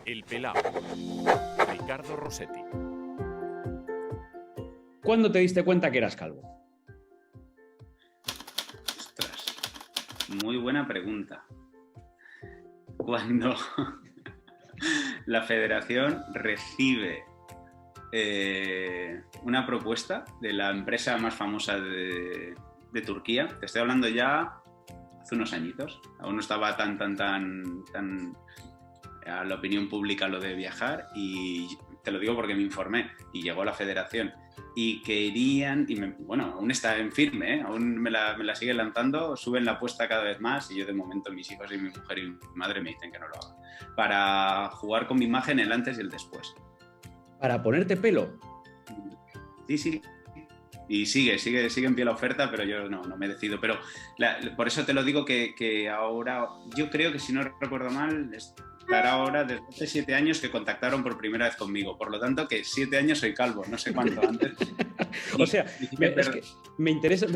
El Pelao. Ricardo Rossetti. ¿Cuándo te diste cuenta que eras calvo? Ostras, muy buena pregunta. Cuando la federación recibe una propuesta de la empresa más famosa de Turquía, te estoy hablando ya hace unos añitos, aún no estaba tan a la opinión pública lo de viajar, y te lo digo porque me informé y llegó la federación y querían, bueno, aún está en firme, aún me la siguen lanzando, suben la apuesta cada vez más y yo de momento mis hijos y mi mujer y mi madre me dicen que no lo haga, para jugar con mi imagen el antes y el después. ¿Para ponerte pelo? Sí. Y sigue en pie la oferta, pero yo no me decido. Pero por eso te lo digo que ahora, yo creo que si no recuerdo mal, estará ahora desde hace 7 años que contactaron por primera vez conmigo. Por lo tanto, que 7 años soy calvo, no sé cuánto antes. O sea, es que me interesa.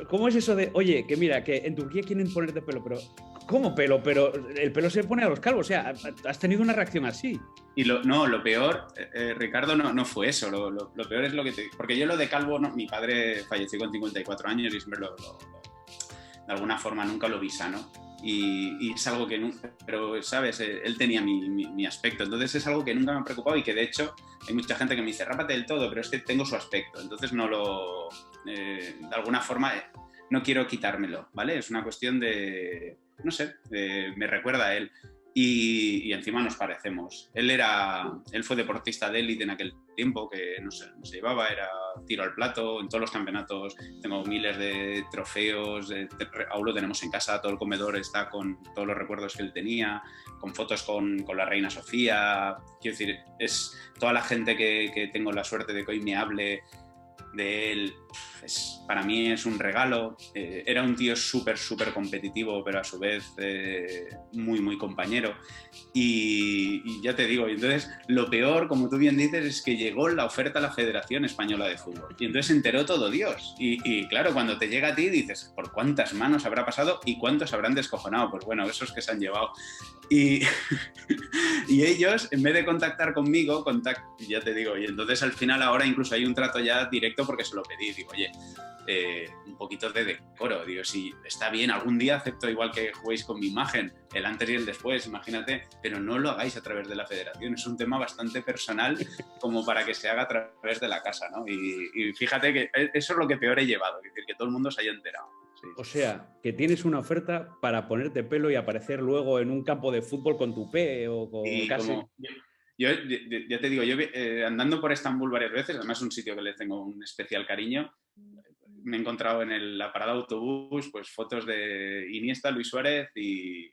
¿Cómo es eso de, oye, que mira, que en Turquía quieren ponerte pelo, pero ¿cómo pelo? Pero el pelo se pone a los calvos. O sea, ¿has tenido una reacción así? Y lo peor, Ricardo, no fue eso. Lo peor es lo que te... Porque yo lo de calvo, mi padre falleció con 54 años y siempre de alguna forma nunca lo vi sano. Y es algo que nunca... Pero, ¿sabes? Él tenía mi aspecto. Entonces es algo que nunca me ha preocupado y que, de hecho, hay mucha gente que me dice, rápate del todo, pero es que tengo su aspecto. Entonces no lo... de alguna forma no quiero quitármelo, ¿vale? Es una cuestión de... No sé, me recuerda a él. Y encima nos parecemos. Él fue deportista de élite en aquel tiempo, que no se llevaba, era tiro al plato en todos los campeonatos. Tengo miles de trofeos, aún lo tenemos en casa, todo el comedor está con todos los recuerdos que él tenía, con fotos con la reina Sofía. Quiero decir, es toda la gente que tengo la suerte de que hoy me hable de él, para mí es un regalo. Era un tío súper competitivo, pero a su vez muy compañero. Y ya te digo, y entonces lo peor, como tú bien dices, es que llegó la oferta a la Federación Española de Fútbol. Y entonces se enteró todo Dios. Y claro, cuando te llega a ti dices, ¿por cuántas manos habrá pasado y cuántos habrán descojonado? Pues bueno, esos que se han llevado. Y ellos, en vez de contactar conmigo, ya te digo, y entonces al final ahora incluso hay un trato ya directo porque se lo pedí. Digo, oye, un poquito de decoro. Digo, si está bien, algún día acepto igual que juguéis con mi imagen, el antes y el después, imagínate, pero no lo hagáis a través de la federación. Es un tema bastante personal como para que se haga a través de la casa, ¿no? Y fíjate que eso es lo que peor he llevado, es decir, que todo el mundo se haya enterado. Sí. O sea, que tienes una oferta para ponerte pelo y aparecer luego en un campo de fútbol con tupé o con casi... Yo ya te digo, yo andando por Estambul varias veces, además es un sitio que le tengo un especial cariño, me he encontrado en la parada de autobús pues fotos de Iniesta, Luis Suárez y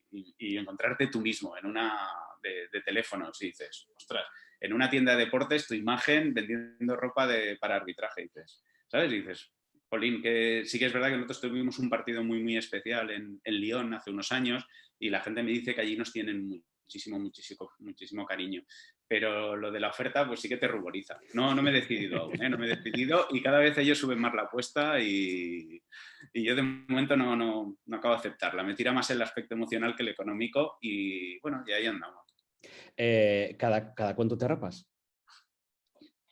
encontrarte tú mismo en una de teléfonos y dices, ostras, en una tienda de deportes tu imagen vendiendo ropa para arbitraje, dices, ¿sabes? Y dices, Polín, que sí que es verdad que nosotros tuvimos un partido muy especial en Lyon hace unos años y la gente me dice que allí nos tienen muchísimo cariño. Pero lo de la oferta, pues sí que te ruboriza. No me he decidido aún, no me he decidido y cada vez ellos suben más la apuesta y yo de momento no acabo de aceptarla. Me tira más el aspecto emocional que el económico y bueno, y ahí andamos. ¿Cada cuánto te rapas?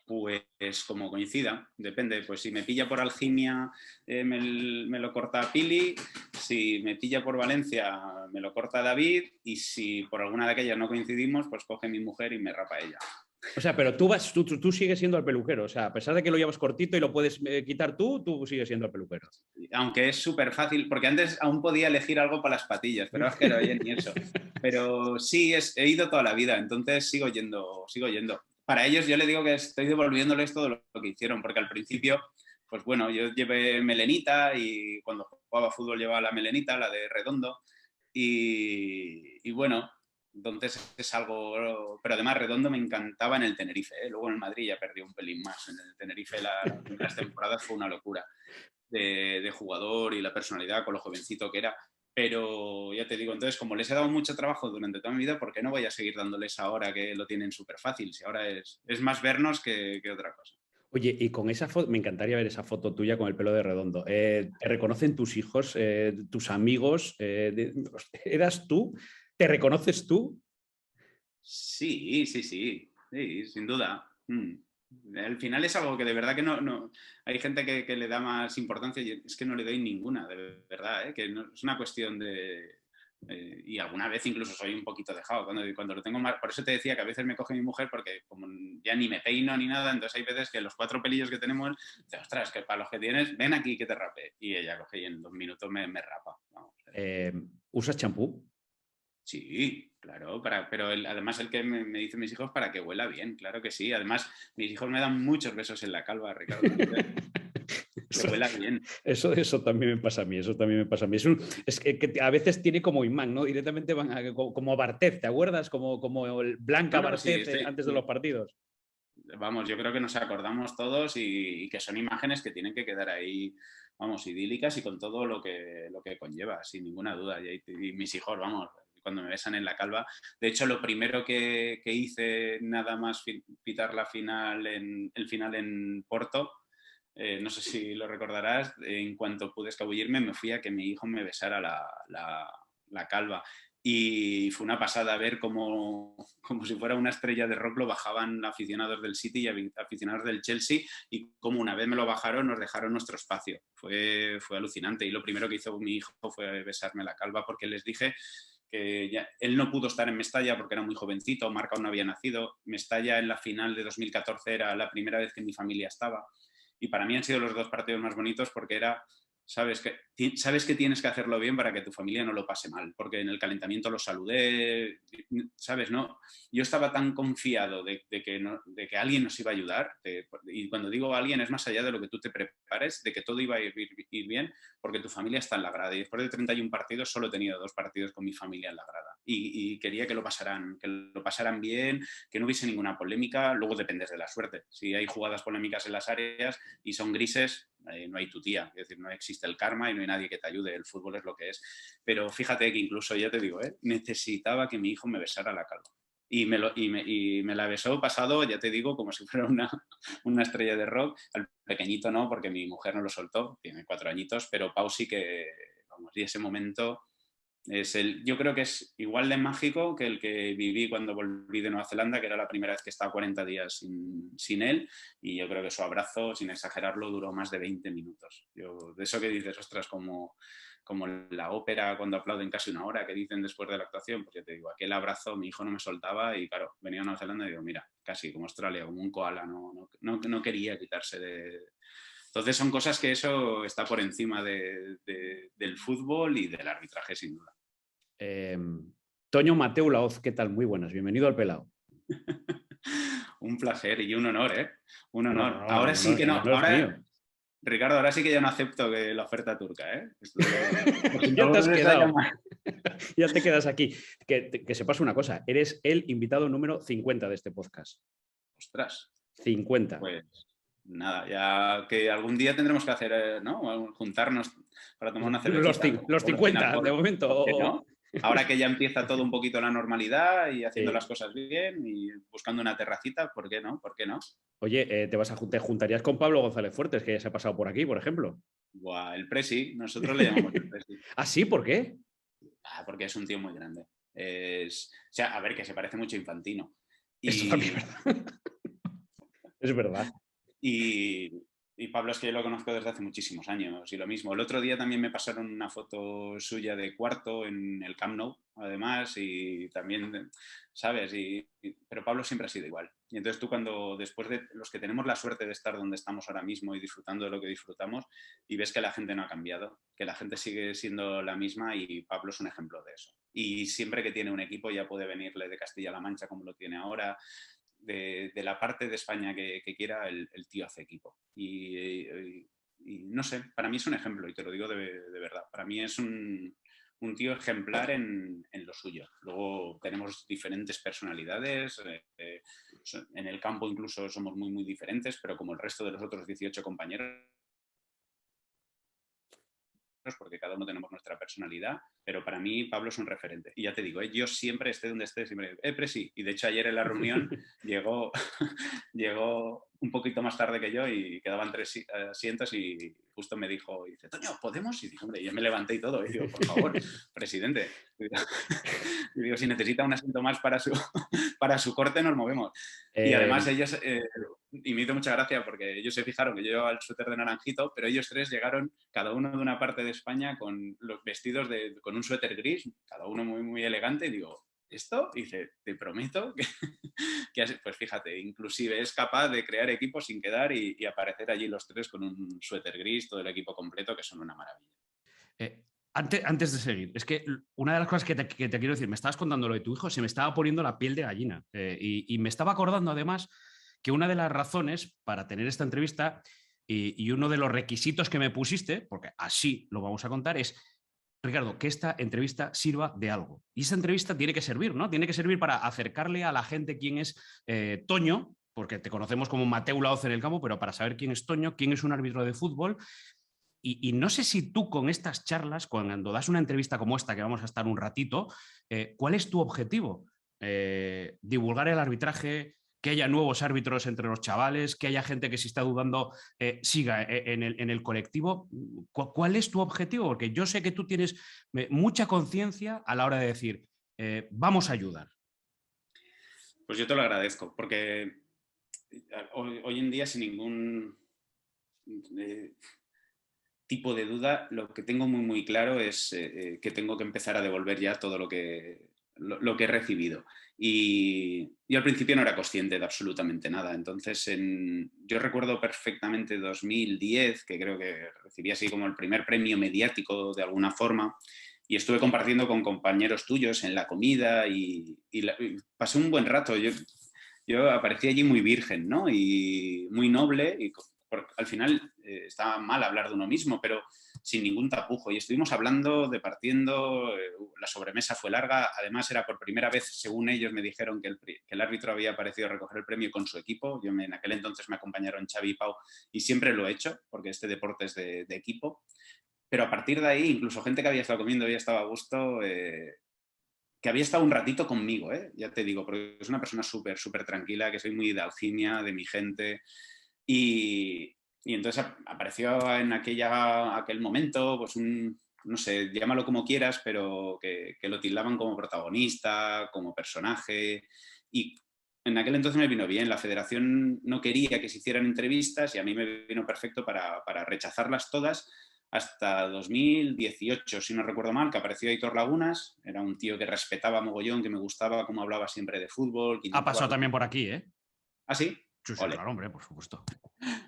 Pues como coincida, depende. Pues si me pilla por Algimia me lo corta Pili, si me pilla por Valencia me lo corta David y si por alguna de aquellas no coincidimos, pues coge mi mujer y me rapa ella. O sea, pero tú sigues siendo el peluquero. O sea, a pesar de que lo llevas cortito y lo puedes quitar tú sigues siendo el peluquero. Aunque es súper fácil, porque antes aún podía elegir algo para las patillas, pero es que no, oye, ni eso. Pero sí, he ido toda la vida, entonces sigo yendo. Para ellos yo le digo que estoy devolviéndoles todo lo que hicieron, porque al principio, pues bueno, yo llevé melenita y cuando jugaba fútbol llevaba la melenita, la de Redondo, y bueno, entonces es algo... Pero además Redondo me encantaba en el Tenerife, ¿eh? Luego en el Madrid ya perdí un pelín más. En el Tenerife las primeras temporadas fue una locura de jugador y la personalidad con lo jovencito que era. Pero ya te digo, entonces como les he dado mucho trabajo durante toda mi vida, ¿por qué no voy a seguir dándoles ahora que lo tienen súper fácil? Si ahora es más vernos que otra cosa. Oye, y con esa foto, me encantaría ver esa foto tuya con el pelo de Redondo. ¿Te reconocen tus hijos, tus amigos? ¿Eras tú? ¿Te reconoces tú? Sí, sí, sí, sí, sin duda. Al final es algo que de verdad que no hay gente que le da más importancia y es que no le doy ninguna, de verdad, ¿eh? Que no, es una cuestión de... y alguna vez incluso soy un poquito dejado cuando lo tengo más... Por eso te decía que a veces me coge mi mujer porque como ya ni me peino ni nada, entonces hay veces que los 4 pelillos que tenemos, dice, ostras, que para los que tienes, ven aquí que te rape. Y ella coge y en 2 minutos me rapa. Vamos. ¿Usas champú? Sí, claro, pero además el que me dicen mis hijos para que huela bien, claro que sí. Además, mis hijos me dan muchos besos en la calva, Ricardo. Que huela bien. Eso también me pasa a mí, eso también me pasa a mí. Es que a veces tiene como imán, ¿no? Directamente van como Barthez, ¿te acuerdas? Como el Blanca No, sí, Barthez antes de los partidos. vamos, yo creo que nos acordamos todos y que son imágenes que tienen que quedar ahí, vamos, idílicas y con todo lo que conlleva, sin ninguna duda. Y mis hijos, vamos, cuando me besan en la calva. De hecho, lo primero que hice nada más pitar el final en Porto, no sé si lo recordarás, en cuanto pude escabullirme me fui a que mi hijo me besara la calva. Y fue una pasada ver como si fuera una estrella de rock lo bajaban aficionados del City y aficionados del Chelsea y como una vez me lo bajaron nos dejaron nuestro espacio. Fue alucinante y lo primero que hizo mi hijo fue besarme la calva porque les dije que él no pudo estar en Mestalla porque era muy jovencito, Marca aún no había nacido. Mestalla en la final de 2014 era la primera vez que mi familia estaba y para mí han sido los 2 partidos más bonitos porque sabes que tienes que hacerlo bien para que tu familia no lo pase mal, porque en el calentamiento los saludé, ¿sabes? No, yo estaba tan confiado de que alguien nos iba a ayudar, y cuando digo alguien es más allá de lo que tú te prepares, de que todo iba a ir bien, porque tu familia está en la grada, y después de 31 partidos solo he tenido 2 partidos con mi familia en la grada, y quería que lo pasaran bien, que no hubiese ninguna polémica, luego dependes de la suerte, si hay jugadas polémicas en las áreas y son grises, no hay tu tía, es decir, no existe el karma y no hay nadie que te ayude, el fútbol es lo que es. Pero fíjate que incluso, ya te digo, necesitaba que mi hijo me besara la calva. Y me la besó pasado, ya te digo, como si fuera una estrella de rock. Al pequeñito no, porque mi mujer no lo soltó, tiene 4 añitos, pero Pau sí que, vamos, y ese momento yo creo que es igual de mágico que el que viví cuando volví de Nueva Zelanda, que era la primera vez que estaba 40 días sin él, y yo creo que su abrazo, sin exagerarlo, duró más de 20 minutos. De eso que dices, ostras, como la ópera cuando aplauden casi una hora, que dicen después de la actuación, pues yo te digo, aquel abrazo mi hijo no me soltaba y claro, venía a Nueva Zelanda y digo, mira, casi como Australia, como un koala, no quería quitarse de... Entonces son cosas que eso está por encima del fútbol y del arbitraje, sin duda. Toño Mateu Laoz, ¿qué tal? Muy buenas, bienvenido al Pelao. Un placer y un honor, ¿eh? Un honor. No, Ahora sí que no. El honor es mío. Ricardo, ahora sí que ya no acepto la oferta turca, ¿eh? Ya te has quedado. Ya te quedas aquí. Que sepas una cosa, eres el invitado número 50 de este podcast. Ostras. 50. Pues nada, ya que algún día tendremos que hacer, ¿no? Juntarnos para tomar una cervecita. Los 50, de momento. ¿No? Ahora que ya empieza todo un poquito la normalidad y haciendo las cosas bien y buscando una terracita, ¿por qué no? ¿Por qué no? Oye, te juntarías con Pablo González Fuertes, que ya se ha pasado por aquí, por ejemplo. Buah, el Presi, nosotros le llamamos el Presi. ¿Ah, sí? ¿Por qué? Porque es un tío muy grande. O sea, a ver, que se parece mucho a Infantino. Esto también es verdad. Es verdad. Y Pablo es que yo lo conozco desde hace muchísimos años y lo mismo. El otro día también me pasaron una foto suya de cuarto en el Camp Nou, además, y también, ¿sabes? Pero Pablo siempre ha sido igual. Y entonces tú después de los que tenemos la suerte de estar donde estamos ahora mismo y disfrutando de lo que disfrutamos, y ves que la gente no ha cambiado, que la gente sigue siendo la misma y Pablo es un ejemplo de eso. Y siempre que tiene un equipo ya puede venirle de Castilla-La Mancha como lo tiene ahora, de la parte de España que quiera, el tío hace equipo. Y no sé, para mí es un ejemplo, y te lo digo de verdad. Para mí es un tío ejemplar en lo suyo. Luego tenemos diferentes personalidades, en el campo incluso somos muy, muy diferentes, pero como el resto de los otros 18 compañeros, porque cada uno tenemos nuestra personalidad, pero para mí Pablo es un referente. Y ya te digo, yo siempre, esté donde esté, siempre, Presi. Y de hecho ayer en la reunión llegó un poquito más tarde que yo y quedaban 3 asientos y justo me dijo, dice, Toño, ¿podemos? Y digo, hombre, yo me levanté y todo. Y digo, por favor, presidente. Y digo, si necesita un asiento más para su corte, nos movemos. Y además ellos, y me hizo mucha gracia porque ellos se fijaron que yo llevaba el suéter de naranjito, pero ellos 3 llegaron, cada uno de una parte de España, con los vestidos con un suéter gris, cada uno muy, muy elegante. Y digo, ¿esto? Y dice, te prometo pues fíjate, inclusive es capaz de crear equipos sin quedar y aparecer allí los 3 con un suéter gris, todo el equipo completo, que son una maravilla. Antes de seguir, es que una de las cosas que te quiero decir, me estabas contando lo de tu hijo, se me estaba poniendo la piel de gallina y me estaba acordando además que una de las razones para tener esta entrevista y uno de los requisitos que me pusiste, porque así lo vamos a contar, es, Ricardo, que esta entrevista sirva de algo. Y esa entrevista tiene que servir, ¿no? Tiene que servir para acercarle a la gente quién es Toño, porque te conocemos como Mateu Laoz en el campo, pero para saber quién es Toño, quién es un árbitro de fútbol. Y no sé si tú con estas charlas, cuando das una entrevista como esta, que vamos a estar un ratito, ¿cuál es tu objetivo? ¿Divulgar el arbitraje? ¿Que haya nuevos árbitros entre los chavales? ¿Que haya gente que si está dudando siga en el colectivo? ¿Cuál es tu objetivo? Porque yo sé que tú tienes mucha conciencia a la hora de decir, vamos a ayudar. Pues yo te lo agradezco, porque hoy en día sin ningún tipo de duda, lo que tengo muy, muy claro es que tengo que empezar a devolver ya todo lo que he recibido. Y yo al principio no era consciente de absolutamente nada. Entonces, yo recuerdo perfectamente 2010, que creo que recibí así como el primer premio mediático de alguna forma, y estuve compartiendo con compañeros tuyos en la comida y pasé un buen rato. Yo aparecí allí muy virgen, ¿no? Y muy noble, y al final está mal hablar de uno mismo, pero sin ningún tapujo. Y estuvimos hablando, departiendo, la sobremesa fue larga. Además, era por primera vez, según ellos me dijeron, que el árbitro había aparecido a recoger el premio con su equipo. En aquel entonces me acompañaron Xavi y Pau, y siempre lo he hecho, porque este deporte es de equipo. Pero a partir de ahí, incluso gente que había estado comiendo, había estado a gusto, que había estado un ratito conmigo, ya te digo, porque es una persona súper, súper tranquila, que soy muy de Algimia, de mi gente. Y entonces apareció en aquel momento, pues no sé, llámalo como quieras, pero que lo tildaban como protagonista, como personaje. Y en aquel entonces me vino bien. La federación no quería que se hicieran entrevistas y a mí me vino perfecto para rechazarlas todas, hasta 2018, si no recuerdo mal, que apareció Aitor Lagunas. Era un tío que respetaba mogollón, que me gustaba cómo hablaba siempre de fútbol. Ha pasado también por aquí, ¿eh? ¿Ah, sí? Sí, claro, hombre, por supuesto.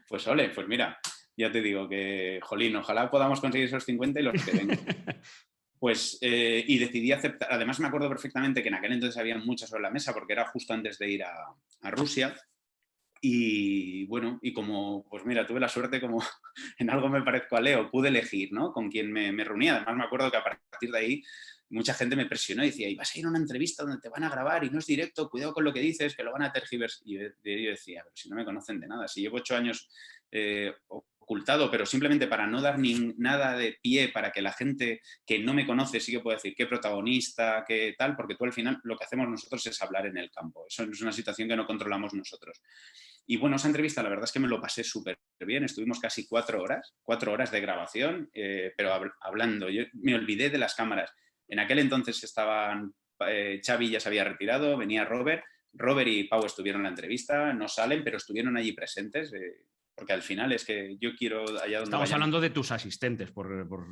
Pues ole, pues mira, ya te digo que, jolín, ojalá podamos conseguir esos 50 y los que vengan. Pues, y decidí aceptar. Además me acuerdo perfectamente que en aquel entonces había muchas sobre la mesa, porque era justo antes de ir a Rusia. Y bueno, y como, pues mira, tuve la suerte, como en algo me parezco a Leo, pude elegir, ¿no?, con quién me reunía. Además me acuerdo que a partir de ahí mucha gente me presionó y decía, y vas a ir a una entrevista donde te van a grabar y no es directo, cuidado con lo que dices, que lo van a tergiversar. Y yo decía, pero si no me conocen de nada, si llevo 8 años ocultado, pero simplemente para no dar nada de pie para que la gente que no me conoce sí que pueda decir qué protagonista, qué tal, porque tú al final lo que hacemos nosotros es hablar en el campo. Eso es una situación que no controlamos nosotros. Y bueno, esa entrevista la verdad es que me lo pasé súper bien. Estuvimos casi 4 horas de grabación, pero hablando. Yo me olvidé de las cámaras. En aquel entonces estaban, Xavi ya se había retirado, venía Robert y Pau estuvieron en la entrevista, no salen, pero estuvieron allí presentes, porque al final es que yo quiero allá donde Estamos hablando de tus asistentes,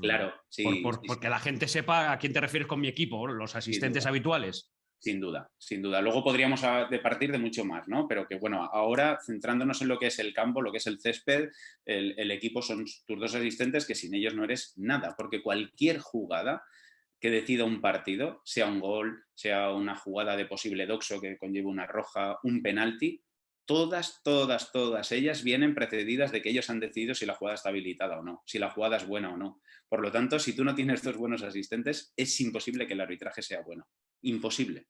claro, sí, porque la gente sepa a quién te refieres con mi equipo, los asistentes habituales. Sin duda, sin duda. Luego podríamos partir de mucho más, ¿no? Pero que bueno, ahora centrándonos en lo que es el campo, lo que es el césped, el equipo son tus 2 asistentes, que sin ellos no eres nada, porque cualquier jugada que decida un partido, sea un gol, sea una jugada de posible doxo que conlleve una roja, un penalti, todas ellas vienen precedidas de que ellos han decidido si la jugada está habilitada o no, si la jugada es buena o no. Por lo tanto, si tú no tienes 2 buenos asistentes, es imposible que el arbitraje sea bueno. Imposible.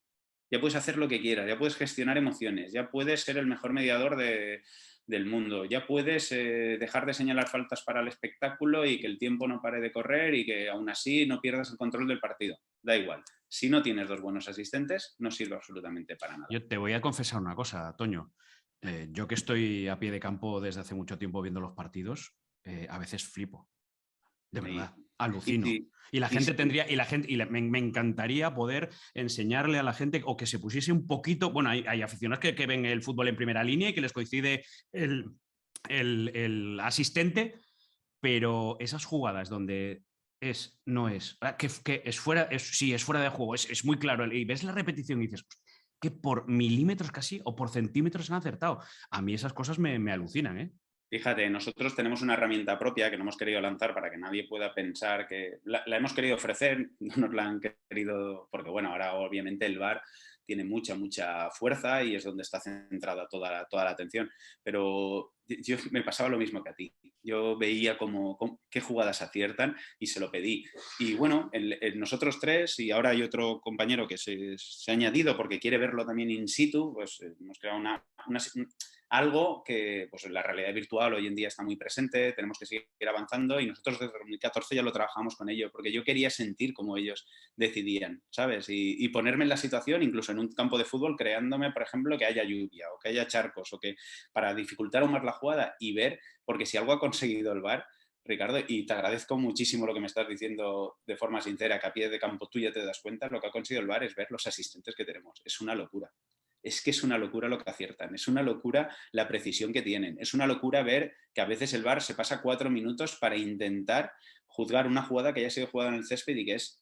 ya puedes hacer lo que quieras, ya puedes gestionar emociones, ya puedes ser el mejor mediador del mundo, ya puedes dejar de señalar faltas para el espectáculo y que el tiempo no pare de correr y que aún así no pierdas el control del partido. Da igual. Si no tienes 2 buenos asistentes, no sirve absolutamente para nada. Yo te voy a confesar una cosa, Toño. Yo que estoy a pie de campo desde hace mucho tiempo viendo los partidos, a veces flipo. De verdad, alucino. Y la gente tendría, me encantaría poder enseñarle a la gente o que se pusiese un poquito. Bueno, hay aficionados que ven el fútbol en primera línea y que les coincide el asistente, pero esas jugadas donde no es, que es fuera, sí, es fuera de juego, es muy claro. Y ves la repetición y dices que por milímetros casi o por centímetros han acertado. A mí esas cosas me alucinan, ¿eh? Fíjate, nosotros tenemos una herramienta propia que no hemos querido lanzar para que nadie pueda pensar que la hemos querido ofrecer, no nos la han querido, porque bueno, ahora obviamente el VAR tiene mucha fuerza y es donde está centrada toda la atención, pero yo me pasaba lo mismo que a ti. Yo veía qué jugadas aciertan y se lo pedí. Y bueno, nosotros 3 y ahora hay otro compañero que se ha añadido porque quiere verlo también in situ, pues hemos creado algo que pues, la realidad virtual hoy en día está muy presente, tenemos que seguir avanzando y nosotros desde 2014 ya lo trabajamos con ello, porque yo quería sentir cómo ellos decidían, ¿sabes? Y ponerme en la situación, incluso en un campo de fútbol, creándome, por ejemplo, que haya lluvia o que haya charcos o que para dificultar aún más la jugada y ver, porque si algo ha conseguido el VAR, Ricardo, y te agradezco muchísimo lo que me estás diciendo de forma sincera, que a pie de campo tú ya te das cuenta, lo que ha conseguido el VAR es ver los asistentes que tenemos. Es una locura. Es que es una locura lo que aciertan, es una locura la precisión que tienen, es una locura ver que a veces el VAR se pasa 4 minutos para intentar juzgar una jugada que haya sido jugada en el césped y que es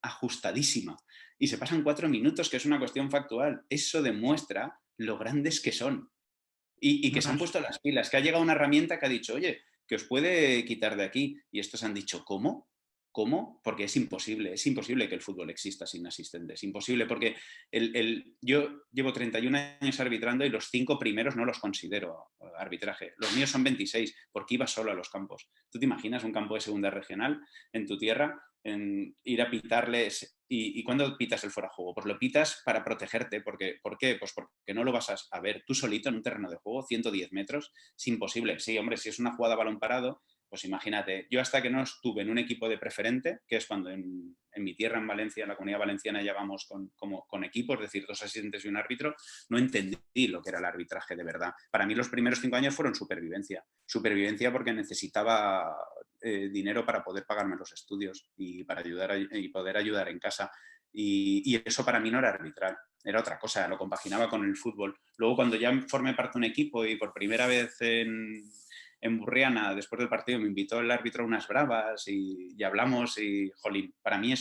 ajustadísima. Y se pasan 4 minutos, que es una cuestión factual. Eso demuestra lo grandes que son y que se han puesto las pilas, que ha llegado una herramienta que ha dicho, oye, que os puede quitar de aquí. Y estos han dicho, ¿cómo? ¿Cómo? Porque es imposible que el fútbol exista sin asistentes. Imposible, porque yo llevo 31 años arbitrando y los 5 primeros no los considero arbitraje. Los míos son 26, porque iba solo a los campos. ¿Tú te imaginas un campo de segunda regional en tu tierra, en ir a pitarles? ¿Y cuándo pitas el fuera de juego? Pues lo pitas para protegerte. ¿Por qué? Pues porque no lo vas a ver tú solito en un terreno de juego, 110 metros. Es imposible. Sí, hombre, si es una jugada a balón parado, pues imagínate, yo hasta que no estuve en un equipo de preferente, que es cuando en mi tierra, en Valencia, en la Comunidad Valenciana, ya vamos con equipos, es decir, 2 asistentes y un árbitro, no entendí lo que era el arbitraje de verdad. Para mí los primeros 5 años fueron supervivencia. Supervivencia porque necesitaba dinero para poder pagarme los estudios y para poder ayudar en casa. Y eso para mí no era arbitrar, era otra cosa, lo compaginaba con el fútbol. Luego cuando ya formé parte de un equipo y por primera vez en Burriana, después del partido, me invitó el árbitro a unas bravas y hablamos y, jolín, para mí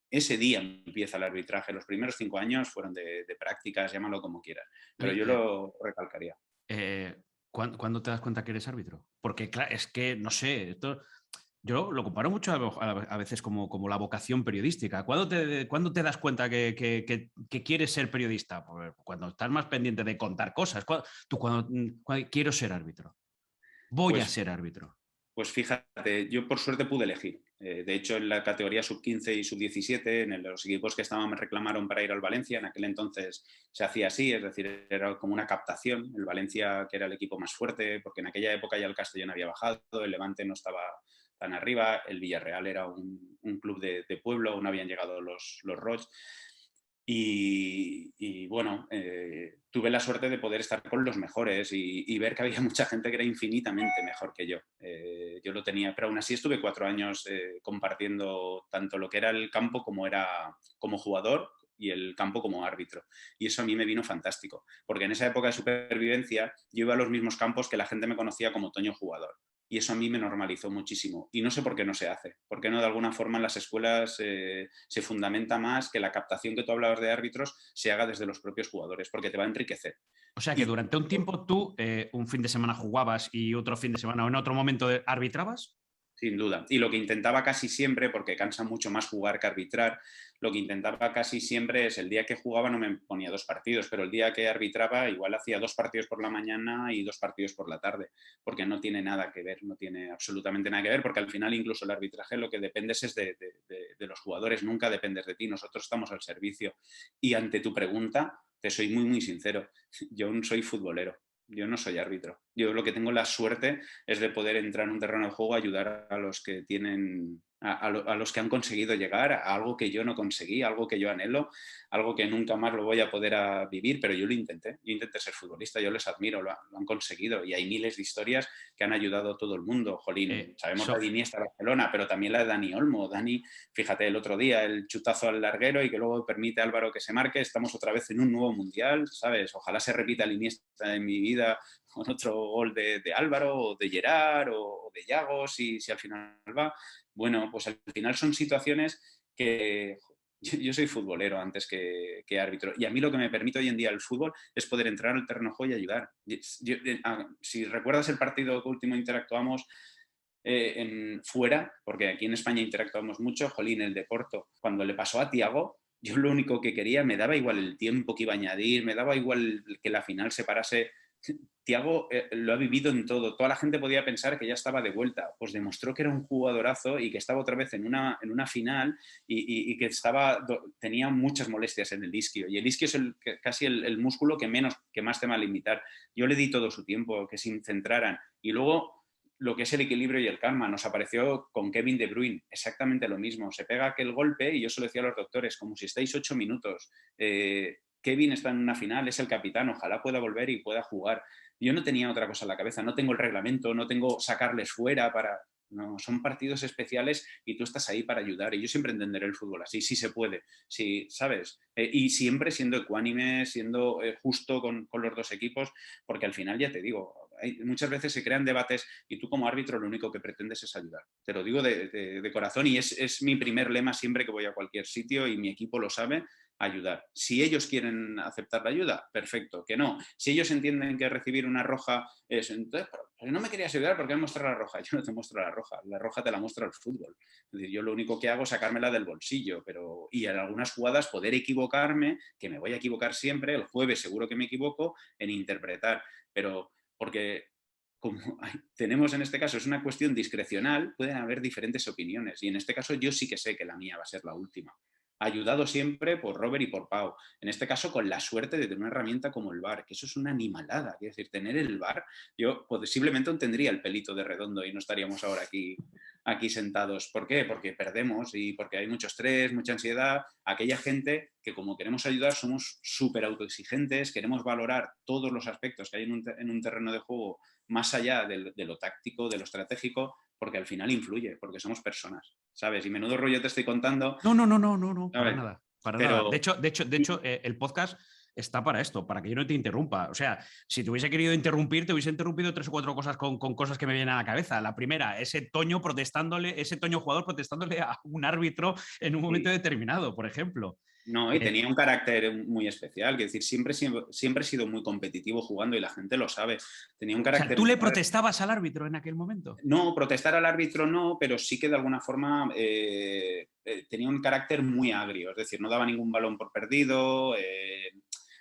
ese día empieza el arbitraje. Los primeros 5 años fueron de prácticas, llámalo como quieras, pero yo lo recalcaría. ¿Cuándo te das cuenta que eres árbitro? Porque, claro, es que, no sé, yo lo comparo mucho a veces como la vocación periodística. ¿Cuándo te das cuenta que quieres ser periodista? Pues cuando estás más pendiente de contar cosas. Cuando quiero ser árbitro. Voy a ser árbitro. Pues fíjate, yo por suerte pude elegir. De hecho, en la categoría sub-15 y sub-17, en los equipos que estaban me reclamaron para ir al Valencia. En aquel entonces se hacía así, es decir, era como una captación. El Valencia, que era el equipo más fuerte, porque en aquella época ya el Castellón había bajado, el Levante no estaba tan arriba, el Villarreal era un club de pueblo, aún no habían llegado los Roig. Y bueno, tuve la suerte de poder estar con los mejores y ver que había mucha gente que era infinitamente mejor que yo. Yo lo tenía, pero aún así estuve 4 años compartiendo tanto lo que era el campo como jugador y el campo como árbitro. Y eso a mí me vino fantástico, porque en esa época de supervivencia yo iba a los mismos campos que la gente me conocía como Toño jugador. Y eso a mí me normalizó muchísimo. Y no sé por qué no se hace. ¿Por qué no de alguna forma en las escuelas se fundamenta más que la captación que tú hablabas de árbitros se haga desde los propios jugadores? Porque te va a enriquecer. O sea que durante un tiempo tú un fin de semana jugabas y otro fin de semana o en otro momento arbitrabas. Sin duda. Y lo que intentaba casi siempre, porque cansa mucho más jugar que arbitrar, lo que intentaba casi siempre es el día que jugaba no me ponía 2 partidos, pero el día que arbitraba igual hacía 2 partidos por la mañana y 2 partidos por la tarde, porque no tiene nada que ver, no tiene absolutamente nada que ver, porque al final incluso el arbitraje lo que dependes es de los jugadores, nunca dependes de ti, nosotros estamos al servicio. Y ante tu pregunta, te soy muy, muy sincero, yo no soy futbolero. Yo no soy árbitro. Yo lo que tengo la suerte es de poder entrar en un terreno de juego a ayudar a los que tienen, a los que han conseguido llegar a algo que yo no conseguí, algo que yo anhelo, algo que nunca más lo voy a poder vivir, pero yo lo intenté. Yo intenté ser futbolista, yo les admiro, lo han conseguido y hay miles de historias que han ayudado a todo el mundo. Jolín, sabemos la de Iniesta Barcelona, pero también la de Dani Olmo. Dani, fíjate, el otro día el chutazo al larguero y que luego permite a Álvaro que se marque. Estamos otra vez en un nuevo mundial, ¿sabes? Ojalá se repita el Iniesta en mi vida con otro gol de Álvaro o de Gerard o de Yago, si al final va. Bueno, pues al final son situaciones que yo soy futbolero antes que árbitro y a mí lo que me permite hoy en día el fútbol es poder entrar al terreno de juego y ayudar. Si recuerdas el partido que último interactuamos fuera, porque aquí en España interactuamos mucho, jolín, el de Porto, cuando le pasó a Thiago, yo lo único que quería, me daba igual el tiempo que iba a añadir, me daba igual que la final se parase. Thiago lo ha vivido en todo. Toda la gente podía pensar que ya estaba de vuelta. Pues demostró que era un jugadorazo y que estaba otra vez en una final y que tenía muchas molestias en el isquio. Y el isquio es casi el músculo que más te va a limitar. Yo le di todo su tiempo, que se centraran. Y luego lo que es el equilibrio y el calma. Nos apareció con Kevin De Bruyne exactamente lo mismo. Se pega aquel golpe y yo se lo decía a los doctores, como si estáis 8 minutos. Kevin está en una final, es el capitán, ojalá pueda volver y pueda jugar. Yo no tenía otra cosa en la cabeza, no tengo el reglamento, no tengo sacarles fuera para... No, son partidos especiales y tú estás ahí para ayudar. Y yo siempre entenderé el fútbol así, sí se puede, sí, ¿sabes? Y siempre siendo ecuánime, siendo justo con los dos equipos, porque al final, ya te digo, muchas veces se crean debates y tú como árbitro lo único que pretendes es ayudar. Te lo digo de corazón y es mi primer lema siempre que voy a cualquier sitio y mi equipo lo sabe, ayudar. Si ellos quieren aceptar la ayuda, perfecto, que no. Si ellos entienden que recibir una roja es, entonces, pero no me querías ayudar, ¿por qué me muestras la roja? Yo no te muestro la roja te la muestro el fútbol. Es decir, yo lo único que hago es sacármela del bolsillo, y en algunas jugadas poder equivocarme, que me voy a equivocar siempre, el jueves seguro que me equivoco, en interpretar, pero porque como tenemos en este caso, es una cuestión discrecional, pueden haber diferentes opiniones y en este caso yo sí que sé que la mía va a ser la última. Ayudado siempre por Robert y por Pau. En este caso, con la suerte de tener una herramienta como el VAR, que eso es una animalada. Es decir, tener el VAR, yo posiblemente tendría el pelito de redondo y no estaríamos ahora aquí sentados. ¿Por qué? Porque perdemos y porque hay mucho estrés, mucha ansiedad. Aquella gente que como queremos ayudar somos súper autoexigentes, queremos valorar todos los aspectos que hay en un terreno de juego más allá de lo táctico, de lo estratégico, porque al final influye, porque somos personas, ¿sabes? Y menudo rollo te estoy contando. No, para nada. Para Pero... nada. De hecho, el podcast está para esto, para que yo no te interrumpa. O sea, si te hubiese querido interrumpir, te hubiese interrumpido 3 o 4 cosas con cosas que me vienen a la cabeza. La primera, ese Toño jugador protestándole a un árbitro en un momento determinado, por ejemplo. No, y tenía un carácter muy especial, que decir, siempre he sido muy competitivo jugando y la gente lo sabe. Tenía un carácter... O sea, ¿tú le protestabas al árbitro en aquel momento? No, protestar al árbitro no, pero sí que de alguna forma tenía un carácter muy agrio, es decir, no daba ningún balón por perdido,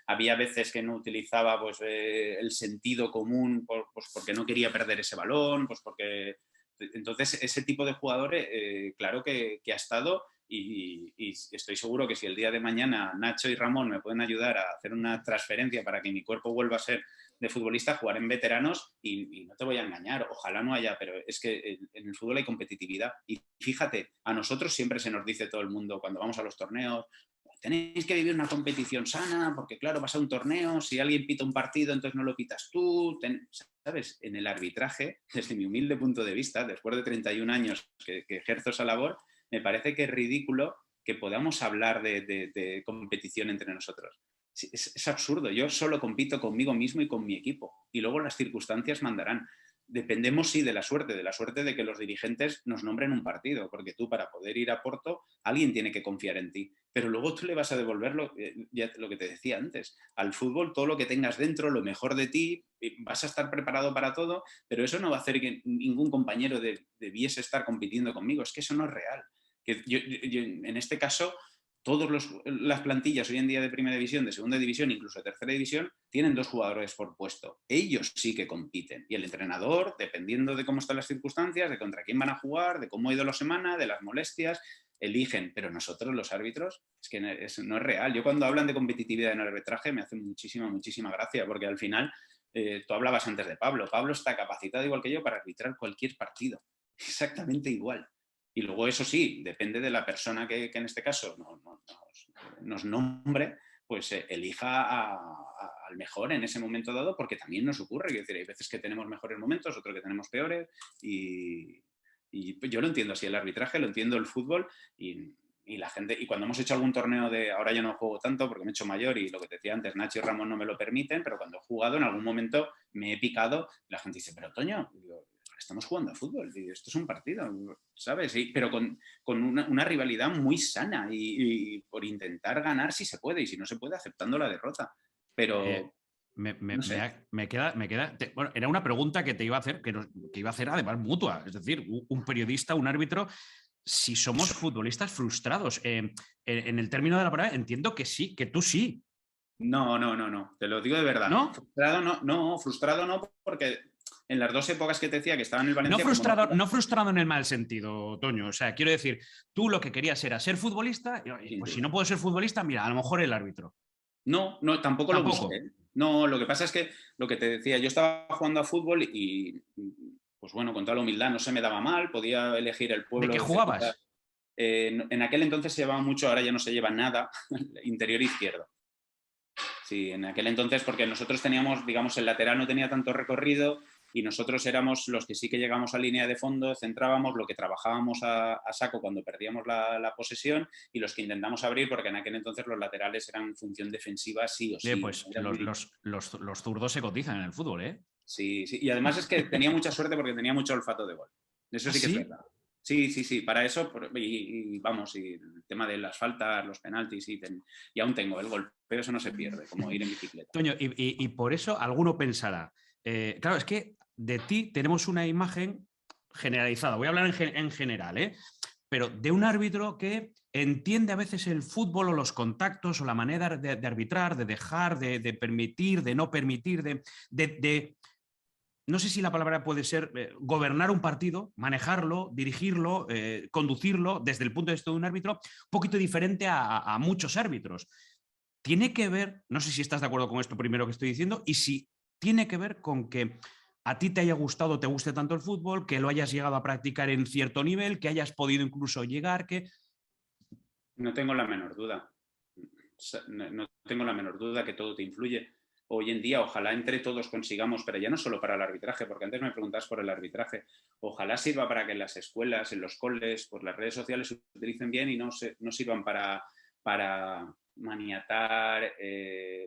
había veces que no utilizaba pues, el sentido común pues, porque no quería perder ese balón, pues porque... Entonces, ese tipo de jugadores, claro que ha estado... Y estoy seguro que si el día de mañana Nacho y Ramón me pueden ayudar a hacer una transferencia para que mi cuerpo vuelva a ser de futbolista, jugar en veteranos y no te voy a engañar, ojalá no haya, pero es que en el fútbol hay competitividad y fíjate, a nosotros siempre se nos dice todo el mundo cuando vamos a los torneos, tenéis que vivir una competición sana porque claro, vas a un torneo, si alguien pita un partido entonces no lo pitas tú, ¿sabes? En el arbitraje, desde mi humilde punto de vista, después de 31 años que ejerzo esa labor, me parece que es ridículo que podamos hablar de competición entre nosotros. Es absurdo. Yo solo compito conmigo mismo y con mi equipo. Y luego las circunstancias mandarán. Dependemos, sí, de la suerte de que los dirigentes nos nombren un partido. Porque tú, para poder ir a Porto, alguien tiene que confiar en ti. pero luego tú le vas a devolver ya lo que te decía antes. Al fútbol, todo lo que tengas dentro, lo mejor de ti, vas a estar preparado para todo, pero eso no va a hacer que ningún compañero debiese estar compitiendo conmigo. Es que eso no es real. Que yo, en este caso, todas las plantillas hoy en día de primera división, de segunda división, incluso de tercera división, tienen 2 jugadores por puesto. Ellos sí que compiten. Y el entrenador, dependiendo de cómo están las circunstancias, de contra quién van a jugar, de cómo ha ido la semana, de las molestias, eligen. Pero nosotros, los árbitros, es que no es real. Yo cuando hablan de competitividad en el arbitraje me hace muchísima gracia, porque al final, tú hablabas antes de Pablo. Pablo está capacitado igual que yo para arbitrar cualquier partido. Exactamente igual. Y luego, eso sí, depende de la persona que en este caso nos nombre, pues elija al mejor en ese momento dado, porque también nos ocurre. Es decir, hay veces que tenemos mejores momentos, otros que tenemos peores, y yo lo entiendo así, el arbitraje, lo entiendo el fútbol, y la gente, y cuando hemos hecho algún torneo ahora ya no juego tanto porque me he hecho mayor y lo que te decía antes, Nacho y Ramón no me lo permiten, pero cuando he jugado en algún momento me he picado, la gente dice, pero Toño, digo, estamos jugando a fútbol, esto es un partido, ¿sabes? Pero con una rivalidad muy sana y por intentar ganar si se puede, y si no se puede, aceptando la derrota. Pero no sé. Me queda. Bueno, era una pregunta que te iba a hacer, que iba a hacer además mutua. Es decir, un periodista, un árbitro, si somos futbolistas frustrados. En el término de la palabra, entiendo que sí, que tú sí. No, te lo digo de verdad. ¿No? Frustrado no, porque en las 2 épocas que te decía que estaba en el Valencia... No frustrado en el mal sentido, Toño. O sea, quiero decir, tú lo que querías era ser futbolista, y pues si no puedo ser futbolista, mira, a lo mejor el árbitro. No, tampoco lo busqué. No, lo que pasa es que, lo que te decía, yo estaba jugando a fútbol y, pues bueno, con toda la humildad, no se me daba mal, podía elegir el pueblo. ¿De qué jugabas? En aquel entonces se llevaba mucho, ahora ya no se lleva nada, interior izquierdo. Sí, en aquel entonces, porque nosotros teníamos, digamos, el lateral no tenía tanto recorrido y nosotros éramos los que sí que llegamos a línea de fondo, centrábamos lo que trabajábamos a saco cuando perdíamos la posesión, y los que intentamos abrir, porque en aquel entonces los laterales eran función defensiva sí o sí. Pues los zurdos se cotizan en el fútbol, ¿eh? Sí, y además es que tenía mucha suerte porque tenía mucho olfato de gol. Eso sí que es verdad. Sí, para eso, y vamos, y el tema de las faltas, los penaltis, y aún tengo el golpeo, eso no se pierde, como ir en bicicleta. Toño, y por eso alguno pensará, claro, es que de ti tenemos una imagen generalizada, voy a hablar en general, pero de un árbitro que entiende a veces el fútbol o los contactos o la manera de arbitrar, de dejar, de permitir, de no permitir, no sé si la palabra puede ser gobernar un partido, manejarlo, dirigirlo, conducirlo desde el punto de vista de un árbitro, un poquito diferente a muchos árbitros. Tiene que ver, no sé si estás de acuerdo con esto primero que estoy diciendo, y si tiene que ver con que a ti te haya gustado, te guste tanto el fútbol, que lo hayas llegado a practicar en cierto nivel, que hayas podido incluso llegar, que... No tengo la menor duda. No tengo la menor duda que todo te influye. Hoy en día, ojalá entre todos consigamos, pero ya no solo para el arbitraje, porque antes me preguntabas por el arbitraje, ojalá sirva para que en las escuelas, en los coles, por las redes sociales se utilicen bien y no sirvan para maniatar,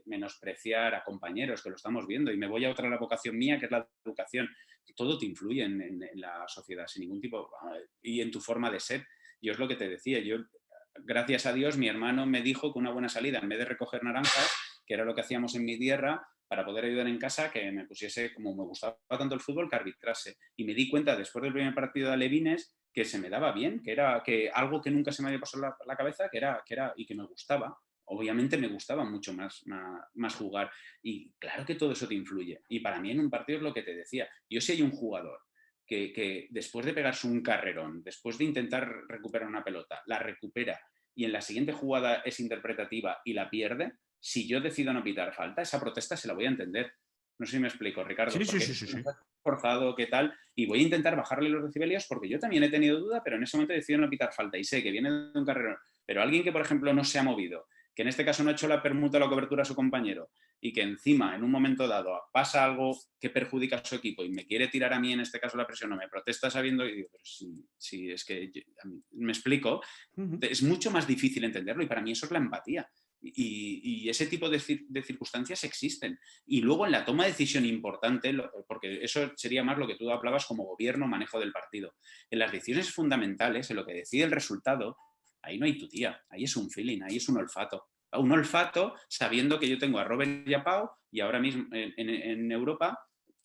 menospreciar a compañeros, que lo estamos viendo. Y me voy a la vocación mía, que es la educación. Todo te influye en la sociedad, sin ningún tipo, y en tu forma de ser. Yo es lo que te decía, gracias a Dios, mi hermano me dijo que una buena salida, en vez de recoger naranjas, que era lo que hacíamos en mi tierra, para poder ayudar en casa, que me pusiese, como me gustaba tanto el fútbol, que arbitrase. Y me di cuenta, después del primer partido de Alevines, que se me daba bien, que era algo que nunca se me había pasado la cabeza, que era y que me gustaba. Obviamente me gustaba mucho más jugar. Y claro que todo eso te influye. Y para mí en un partido es lo que te decía. Yo si hay un jugador que después de pegarse un carrerón, después de intentar recuperar una pelota, la recupera y en la siguiente jugada es interpretativa y la pierde, si yo decido no pitar falta, esa protesta se la voy a entender. No sé si me explico, Ricardo. Sí. Forzado, ¿qué tal? Y voy a intentar bajarle los decibelios porque yo también he tenido duda, pero en ese momento he decidido no pitar falta y sé que viene de un carrerón. Pero alguien que, por ejemplo, no se ha movido, que en este caso no ha hecho la permuta o la cobertura a su compañero y que encima, en un momento dado, pasa algo que perjudica a su equipo y me quiere tirar a mí, en este caso la presión, o me protesta sabiendo, y digo, pero sí, es que me explico, es mucho más difícil entenderlo y para mí eso es la empatía. Y ese tipo de circunstancias existen. Y luego en la toma de decisión importante, porque eso sería más lo que tú hablabas como gobierno, manejo del partido. En las decisiones fundamentales, en lo que decide el resultado, ahí no hay tu tía, ahí es un feeling, ahí es un olfato. Un olfato sabiendo que yo tengo a Robert y a Pau y ahora mismo en Europa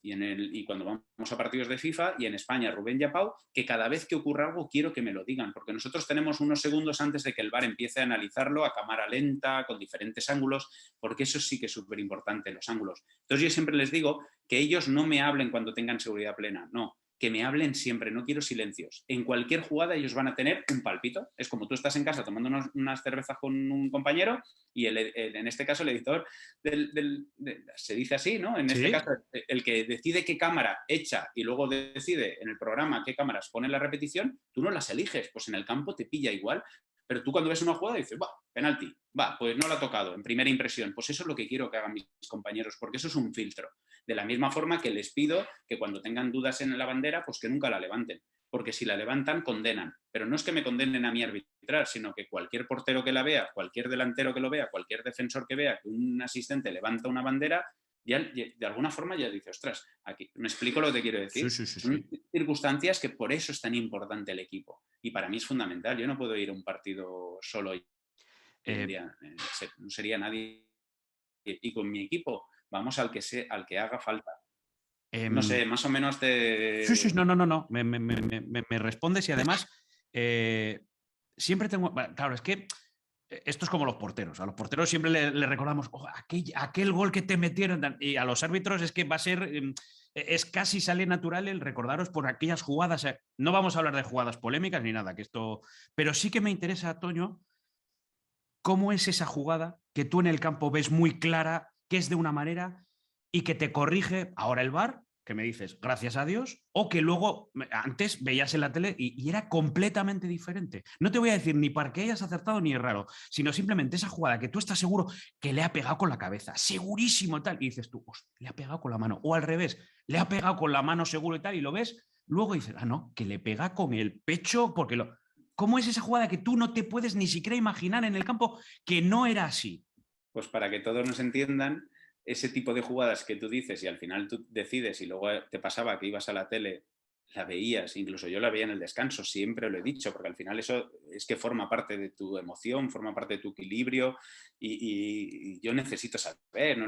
y cuando vamos a partidos de FIFA y en España Rubén y a Pau, que cada vez que ocurra algo quiero que me lo digan, porque nosotros tenemos unos segundos antes de que el VAR empiece a analizarlo a cámara lenta, con diferentes ángulos, porque eso sí que es súper importante, los ángulos. Entonces yo siempre les digo que ellos no me hablen cuando tengan seguridad plena, no, que me hablen siempre, no quiero silencios. En cualquier jugada ellos van a tener un palpito. Es como tú estás en casa tomando unas cervezas con un compañero y en este caso el editor se dice así, ¿no? En este caso, el que decide qué cámara echa y luego decide en el programa qué cámaras pone la repetición, tú no las eliges, pues en el campo te pilla igual. Pero tú cuando ves una jugada dices, va, penalti, va, pues no la ha tocado, en primera impresión. Pues eso es lo que quiero que hagan mis compañeros, porque eso es un filtro. De la misma forma que les pido que cuando tengan dudas en la bandera, pues que nunca la levanten. Porque si la levantan, condenan. Pero no es que me condenen a mí arbitrar, sino que cualquier portero que la vea, cualquier delantero que lo vea, cualquier defensor que vea que un asistente levanta una bandera, ya de alguna forma ya dice, ostras, aquí me explico lo que te quiero decir. Sí. Son circunstancias que por eso es tan importante el equipo. Y para mí es fundamental. Yo no puedo ir a un partido solo hoy en día. No sería nadie. Y con mi equipo vamos al que haga falta. No sé, más o menos te... Sí, no. Me respondes y además siempre tengo... Claro, es que esto es como los porteros. A los porteros siempre le recordamos aquel gol que te metieron. Y a los árbitros es que va a ser... es casi sale natural el recordaros por aquellas jugadas. No vamos a hablar de jugadas polémicas ni nada, que esto... Pero sí que me interesa, Toño, cómo es esa jugada que tú en el campo ves muy clara, que es de una manera y que te corrige ahora el VAR, que me dices, gracias a Dios, o que luego antes veías en la tele y era completamente diferente. No te voy a decir ni para que hayas acertado ni errado, sino simplemente esa jugada que tú estás seguro que le ha pegado con la cabeza, segurísimo tal, y dices tú, le ha pegado con la mano, o al revés, le ha pegado con la mano seguro y tal, y lo ves, luego dices, no, que le pega con el pecho porque lo... ¿Cómo es esa jugada que tú no te puedes ni siquiera imaginar en el campo que no era así? Pues para que todos nos entiendan, ese tipo de jugadas que tú dices y al final tú decides y luego te pasaba que ibas a la tele, la veías, incluso yo la veía en el descanso, siempre lo he dicho, porque al final eso es que forma parte de tu emoción, forma parte de tu equilibrio y yo necesito saber,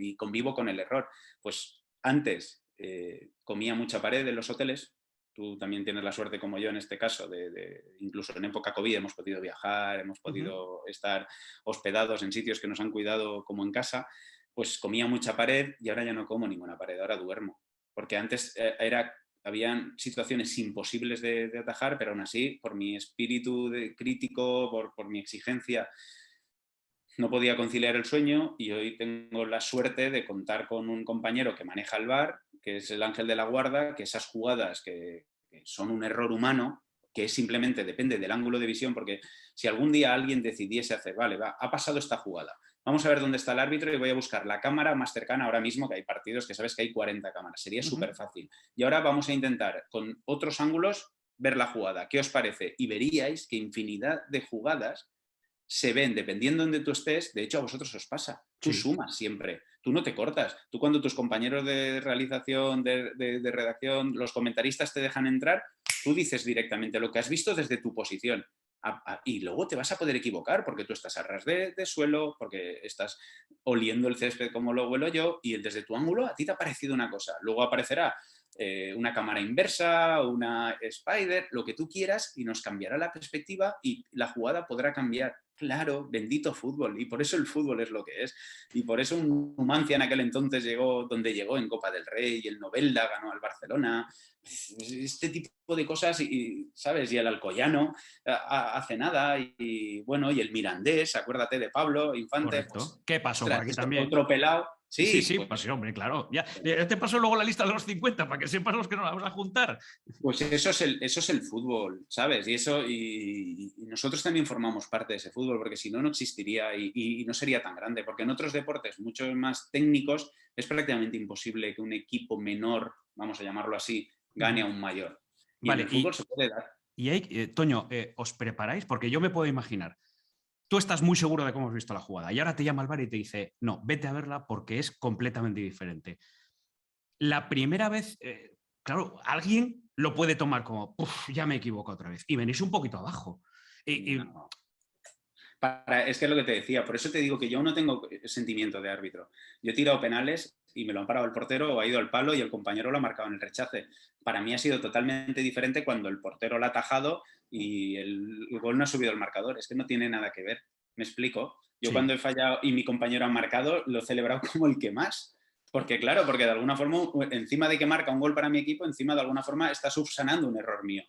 y convivo con el error. Pues antes comía mucha pared en los hoteles. Tú también tienes la suerte, como yo en este caso, incluso en época COVID hemos podido viajar, hemos podido estar hospedados en sitios que nos han cuidado como en casa, pues comía mucha pared y ahora ya no como ninguna pared, ahora duermo. Porque antes habían situaciones imposibles de atajar, pero aún así, por mi espíritu crítico, por mi exigencia, no podía conciliar el sueño y hoy tengo la suerte de contar con un compañero que maneja el VAR, que es el ángel de la guarda, que esas jugadas que son un error humano, que simplemente depende del ángulo de visión, porque si algún día alguien decidiese hacer, vale, ha pasado esta jugada, vamos a ver dónde está el árbitro y voy a buscar la cámara más cercana ahora mismo, que hay partidos que sabes que hay 40 cámaras, sería súper fácil. Y ahora vamos a intentar con otros ángulos ver la jugada. ¿Qué os parece? Y veríais que infinidad de jugadas se ven dependiendo de donde tú estés. De hecho, a vosotros os pasa. Tú sumas siempre. Tú no te cortas. Tú cuando tus compañeros de realización, de redacción, los comentaristas te dejan entrar, tú dices directamente lo que has visto desde tu posición. Y luego te vas a poder equivocar porque tú estás a ras de suelo, porque estás oliendo el césped como lo huelo yo y desde tu ángulo a ti te ha parecido una cosa. Luego aparecerá una cámara inversa, una spider, lo que tú quieras y nos cambiará la perspectiva y la jugada podrá cambiar. Claro, bendito fútbol. Y por eso el fútbol es lo que es. Y por eso un Numancia en aquel entonces llegó donde llegó en Copa del Rey, y el Novelda ganó al Barcelona. Este tipo de cosas, ¿sabes? Y el Alcoyano hace nada. Y bueno, y el Mirandés, acuérdate de Pablo Infante. Pues, ¿qué pasó por aquí también? Otro pelado. Sí, pues sí, hombre, claro. Ya te paso luego la lista de los 50 para que sepas los que nos vamos a juntar. Pues eso es el fútbol, ¿sabes? Y nosotros también formamos parte de ese fútbol, porque si no, no existiría y no sería tan grande. Porque en otros deportes, muchos más técnicos, es prácticamente imposible que un equipo menor, vamos a llamarlo así, gane a un mayor. Y vale, en el fútbol se puede dar. Y ahí, Toño, ¿os preparáis? Porque yo me puedo imaginar. Tú estás muy seguro de cómo has visto la jugada y ahora te llama el VAR y te dice, no, vete a verla porque es completamente diferente. La primera vez, claro, alguien lo puede tomar como, ya me equivoco otra vez y venís un poquito abajo. No. Es que es lo que te decía, por eso te digo que yo no tengo sentimiento de árbitro. Yo he tirado penales y me lo han parado el portero o ha ido al palo y el compañero lo ha marcado en el rechace. Para mí ha sido totalmente diferente cuando el portero lo ha atajado y el gol no ha subido al marcador. Es que no tiene nada que ver. ¿Me explico? Yo cuando he fallado y mi compañero ha marcado, lo he celebrado como el que más. Porque claro, porque de alguna forma, encima de que marca un gol para mi equipo, encima de alguna forma está subsanando un error mío.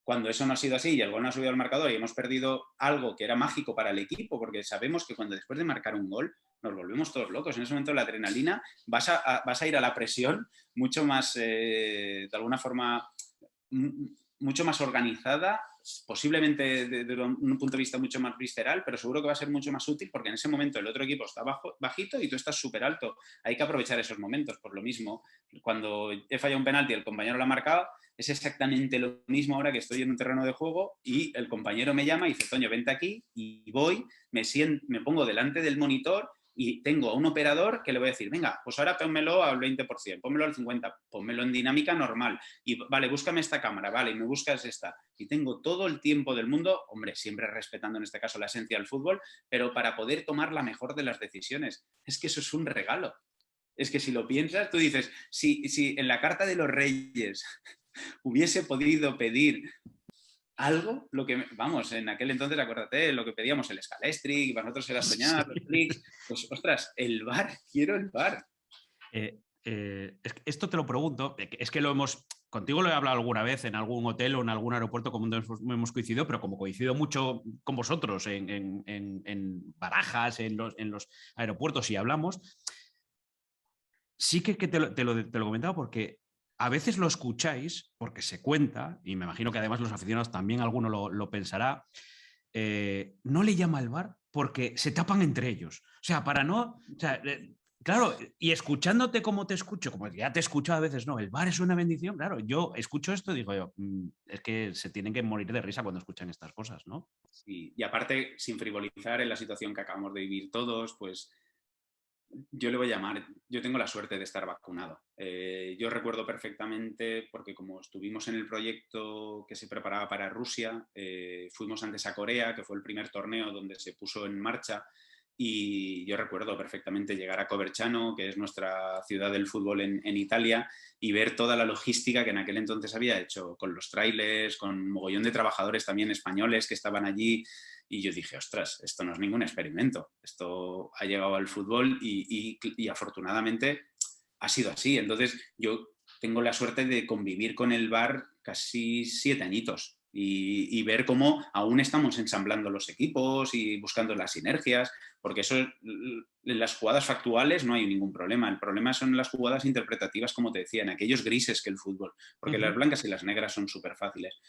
Cuando eso no ha sido así y el gol no ha subido al marcador y hemos perdido algo que era mágico para el equipo, porque sabemos que cuando después de marcar un gol nos volvemos todos locos. En ese momento la adrenalina, vas a ir a la presión mucho más, de alguna forma, mucho más organizada, posiblemente desde un punto de vista mucho más visceral, pero seguro que va a ser mucho más útil porque en ese momento el otro equipo está bajito y tú estás súper alto. Hay que aprovechar esos momentos. Por lo mismo, cuando he fallado un penalti y el compañero lo ha marcado, es exactamente lo mismo ahora que estoy en un terreno de juego y el compañero me llama y dice, Toño, vente aquí, y voy, me pongo delante del monitor y tengo a un operador que le voy a decir, venga, pues ahora pónmelo al 20%, pónmelo al 50%, pónmelo en dinámica normal y vale, búscame esta cámara, vale, y me buscas esta. Y tengo todo el tiempo del mundo, hombre, siempre respetando en este caso la esencia del fútbol, pero para poder tomar la mejor de las decisiones. Es que eso es un regalo. Es que si lo piensas, tú dices, si en la Carta de los Reyes hubiese podido pedir algo, lo que, vamos, en aquel entonces, acuérdate, lo que pedíamos, el Scalestri, para nosotros era soñar, los clics, pues ostras, el VAR, quiero el VAR. Esto te lo pregunto, es que contigo lo he hablado alguna vez en algún hotel o en algún aeropuerto como hemos coincidido, pero como coincido mucho con vosotros en Barajas, en los aeropuertos y hablamos, sí que te lo comentaba porque a veces lo escucháis porque se cuenta, y me imagino que además los aficionados también alguno lo pensará, no le llama el VAR porque se tapan entre ellos. O sea, para no... O sea, claro, y escuchándote como te escucho, como ya te escucho a veces, no, el VAR es una bendición, claro, yo escucho esto y digo yo, es que se tienen que morir de risa cuando escuchan estas cosas, ¿no? Sí, y aparte, sin frivolizar en la situación que acabamos de vivir todos, pues yo le voy a llamar, yo tengo la suerte de estar vacunado. Yo recuerdo perfectamente, porque como estuvimos en el proyecto que se preparaba para Rusia, fuimos antes a Corea, que fue el primer torneo donde se puso en marcha, y yo recuerdo perfectamente llegar a Coverciano, que es nuestra ciudad del fútbol en Italia, y ver toda la logística que en aquel entonces había hecho, con los trailers, con un mogollón de trabajadores también españoles que estaban allí. Y yo dije, ostras, esto no es ningún experimento, esto ha llegado al fútbol y afortunadamente ha sido así. Entonces yo tengo la suerte de convivir con el VAR casi 7 añitos y ver cómo aún estamos ensamblando los equipos y buscando las sinergias, porque eso en las jugadas factuales no hay ningún problema. El problema son las jugadas interpretativas, como te decía, en aquellos grises que el fútbol, porque las blancas y las negras son súper fáciles.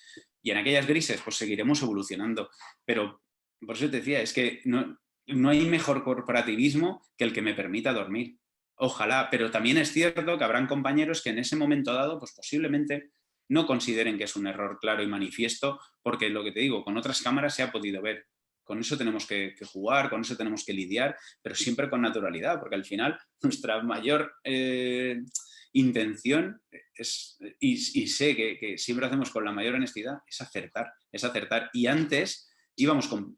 Y en aquellas grises pues seguiremos evolucionando, pero por eso te decía, es que no hay mejor corporativismo que el que me permita dormir. Ojalá, pero también es cierto que habrán compañeros que en ese momento dado, pues posiblemente no consideren que es un error claro y manifiesto, porque lo que te digo, con otras cámaras se ha podido ver. Con eso tenemos que jugar, con eso tenemos que lidiar, pero siempre con naturalidad, porque al final nuestra mayor intención es, y sé que siempre hacemos con la mayor honestidad, es acertar. Y antes íbamos con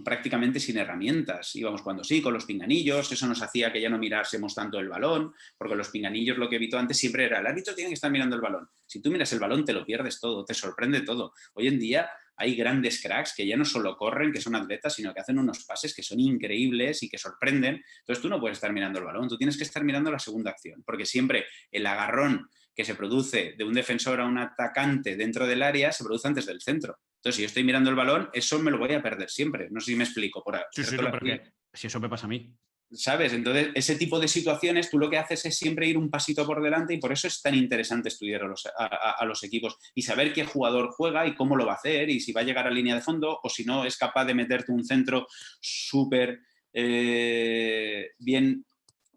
prácticamente sin herramientas. Íbamos cuando sí, con los pinganillos, eso nos hacía que ya no mirásemos tanto el balón, porque los pinganillos lo que evitó antes siempre era, el árbitro tiene que estar mirando el balón. Si tú miras el balón te lo pierdes todo, te sorprende todo. Hoy en día hay grandes cracks que ya no solo corren, que son atletas, sino que hacen unos pases que son increíbles y que sorprenden. Entonces tú no puedes estar mirando el balón, tú tienes que estar mirando la segunda acción, porque siempre el agarrón que se produce de un defensor a un atacante dentro del área se produce antes del centro. Entonces, si yo estoy mirando el balón, eso me lo voy a perder siempre. No sé si me explico. Sí, porque si eso me pasa a mí. ¿Sabes? Entonces, ese tipo de situaciones, tú lo que haces es siempre ir un pasito por delante y por eso es tan interesante estudiar a los equipos y saber qué jugador juega y cómo lo va a hacer y si va a llegar a línea de fondo o si no es capaz de meterte un centro súper bien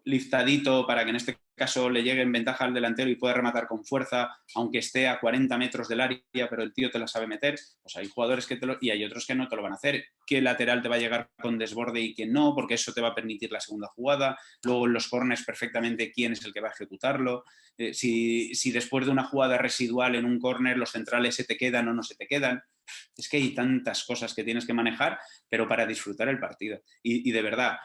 liftadito para que en este caso le llegue en ventaja al delantero y pueda rematar con fuerza, aunque esté a 40 metros del área, pero el tío te la sabe meter. Pues hay jugadores y hay otros que no te lo van a hacer. ¿Qué lateral te va a llegar con desborde y quién no? Porque eso te va a permitir la segunda jugada. Luego en los corners perfectamente quién es el que va a ejecutarlo. Si después de una jugada residual en un córner los centrales se te quedan o no se te quedan. es que hay tantas cosas que tienes que manejar, pero para disfrutar el partido. Y de verdad,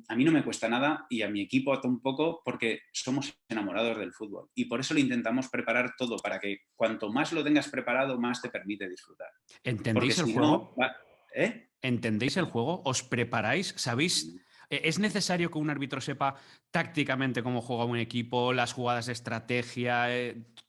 a mí no me cuesta nada y a mi equipo un poco porque somos enamorados del fútbol. Y por eso lo intentamos preparar todo, para que cuanto más lo tengas preparado, más te permite disfrutar. ¿Entendéis el si juego? No, ¿Entendéis el juego? ¿Os preparáis? ¿Sabéis? ¿Es necesario que un árbitro sepa tácticamente cómo juega un equipo, las jugadas de estrategia,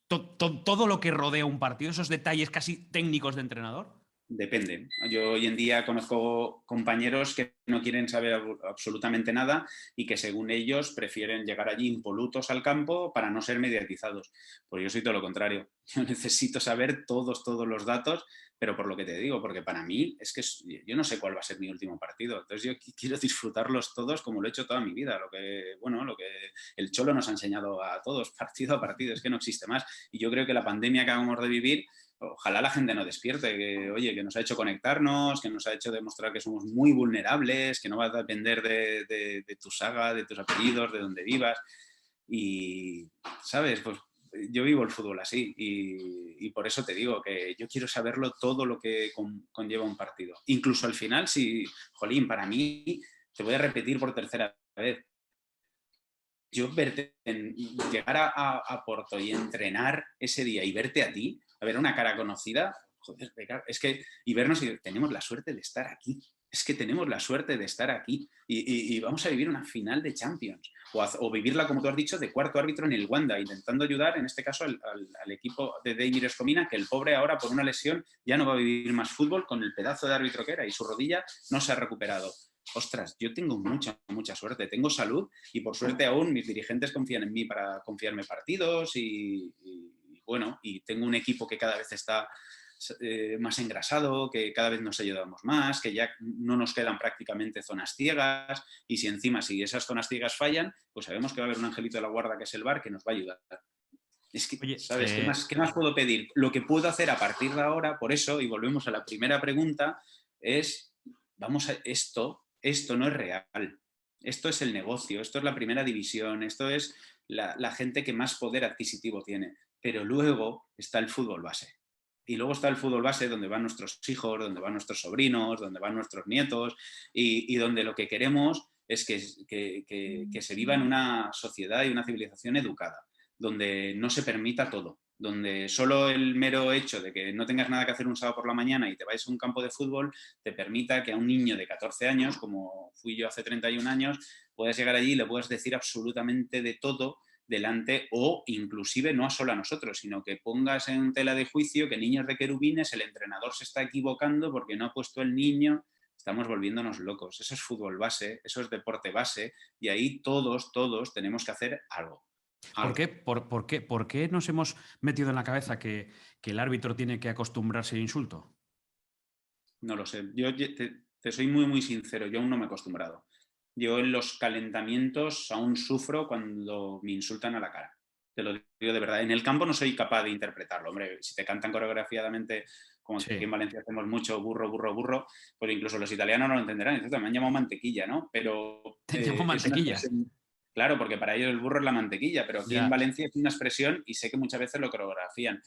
todo lo que rodea un partido, esos detalles casi técnicos de entrenador? Depende. Yo hoy en día conozco compañeros que no quieren saber absolutamente nada y que según ellos prefieren llegar allí impolutos al campo para no ser mediatizados. Pues yo soy todo lo contrario. Yo necesito saber todos los datos, pero por lo que te digo, porque para mí es que yo no sé cuál va a ser mi último partido. Entonces yo quiero disfrutarlos todos como lo he hecho toda mi vida. Lo que el Cholo nos ha enseñado a todos, partido a partido, es que no existe más. Y yo creo que la pandemia que acabamos de vivir, ojalá la gente no despierte, que nos ha hecho conectarnos, que nos ha hecho demostrar que somos muy vulnerables, que no va a depender de tu saga, de tus apellidos, de donde vivas. Y, ¿sabes? Pues yo vivo el fútbol así y por eso te digo que yo quiero saberlo todo lo que conlleva un partido. Incluso al final, jolín, para mí, te voy a repetir por tercera vez, yo llegar a Porto y entrenar ese día y verte a ti, a ver una cara conocida, joder, es que, y vernos y tenemos la suerte de estar aquí. Es que tenemos la suerte de estar aquí y vamos a vivir una final de Champions o vivirla, como tú has dicho, de cuarto árbitro en el Wanda, intentando ayudar, en este caso, al equipo de Deimir Escomina, que el pobre ahora por una lesión ya no va a vivir más fútbol con el pedazo de árbitro que era y su rodilla no se ha recuperado. Ostras, yo tengo mucha suerte, tengo salud y por suerte aún mis dirigentes confían en mí para confiarme partidos y bueno, y tengo un equipo que cada vez está más engrasado, que cada vez nos ayudamos más, que ya no nos quedan prácticamente zonas ciegas y si esas zonas ciegas fallan, pues sabemos que va a haber un angelito de la guarda que es el VAR que nos va a ayudar. Es que, Oye, ¿sabes? ¿Qué más puedo pedir? Lo que puedo hacer a partir de ahora, por eso, y volvemos a la primera pregunta, es, esto no es real. Esto es el negocio, esto es la primera división, esto es la gente que más poder adquisitivo tiene. Pero luego está el fútbol base. Y luego está el fútbol base donde van nuestros hijos, donde van nuestros sobrinos, donde van nuestros nietos y donde lo que queremos es que se viva en una sociedad y una civilización educada, donde no se permita todo, donde solo el mero hecho de que no tengas nada que hacer un sábado por la mañana y te vayas a un campo de fútbol te permita que a un niño de 14 años, como fui yo hace 31 años, puedas llegar allí y le puedas decir absolutamente de todo delante o inclusive no solo a nosotros, sino que pongas en tela de juicio que niños de querubines, el entrenador se está equivocando porque no ha puesto el niño. Estamos volviéndonos locos. Eso es fútbol base, eso es deporte base y ahí todos tenemos que hacer algo. ¿Por qué nos hemos metido en la cabeza que el árbitro tiene que acostumbrarse al insulto? No lo sé. Yo te soy muy sincero, yo aún no me he acostumbrado. Yo en los calentamientos aún sufro cuando me insultan a la cara. Te lo digo de verdad. En el campo no soy capaz de interpretarlo. Hombre, si te cantan coreografiadamente, como sí. Aquí en Valencia hacemos mucho burro, pues incluso los italianos no lo entenderán. Entonces me han llamado mantequilla, ¿no? Pero ¿Te llamo mantequilla? Claro, porque para ellos el burro es la mantequilla, pero aquí en Valencia es una expresión y sé que muchas veces lo coreografían.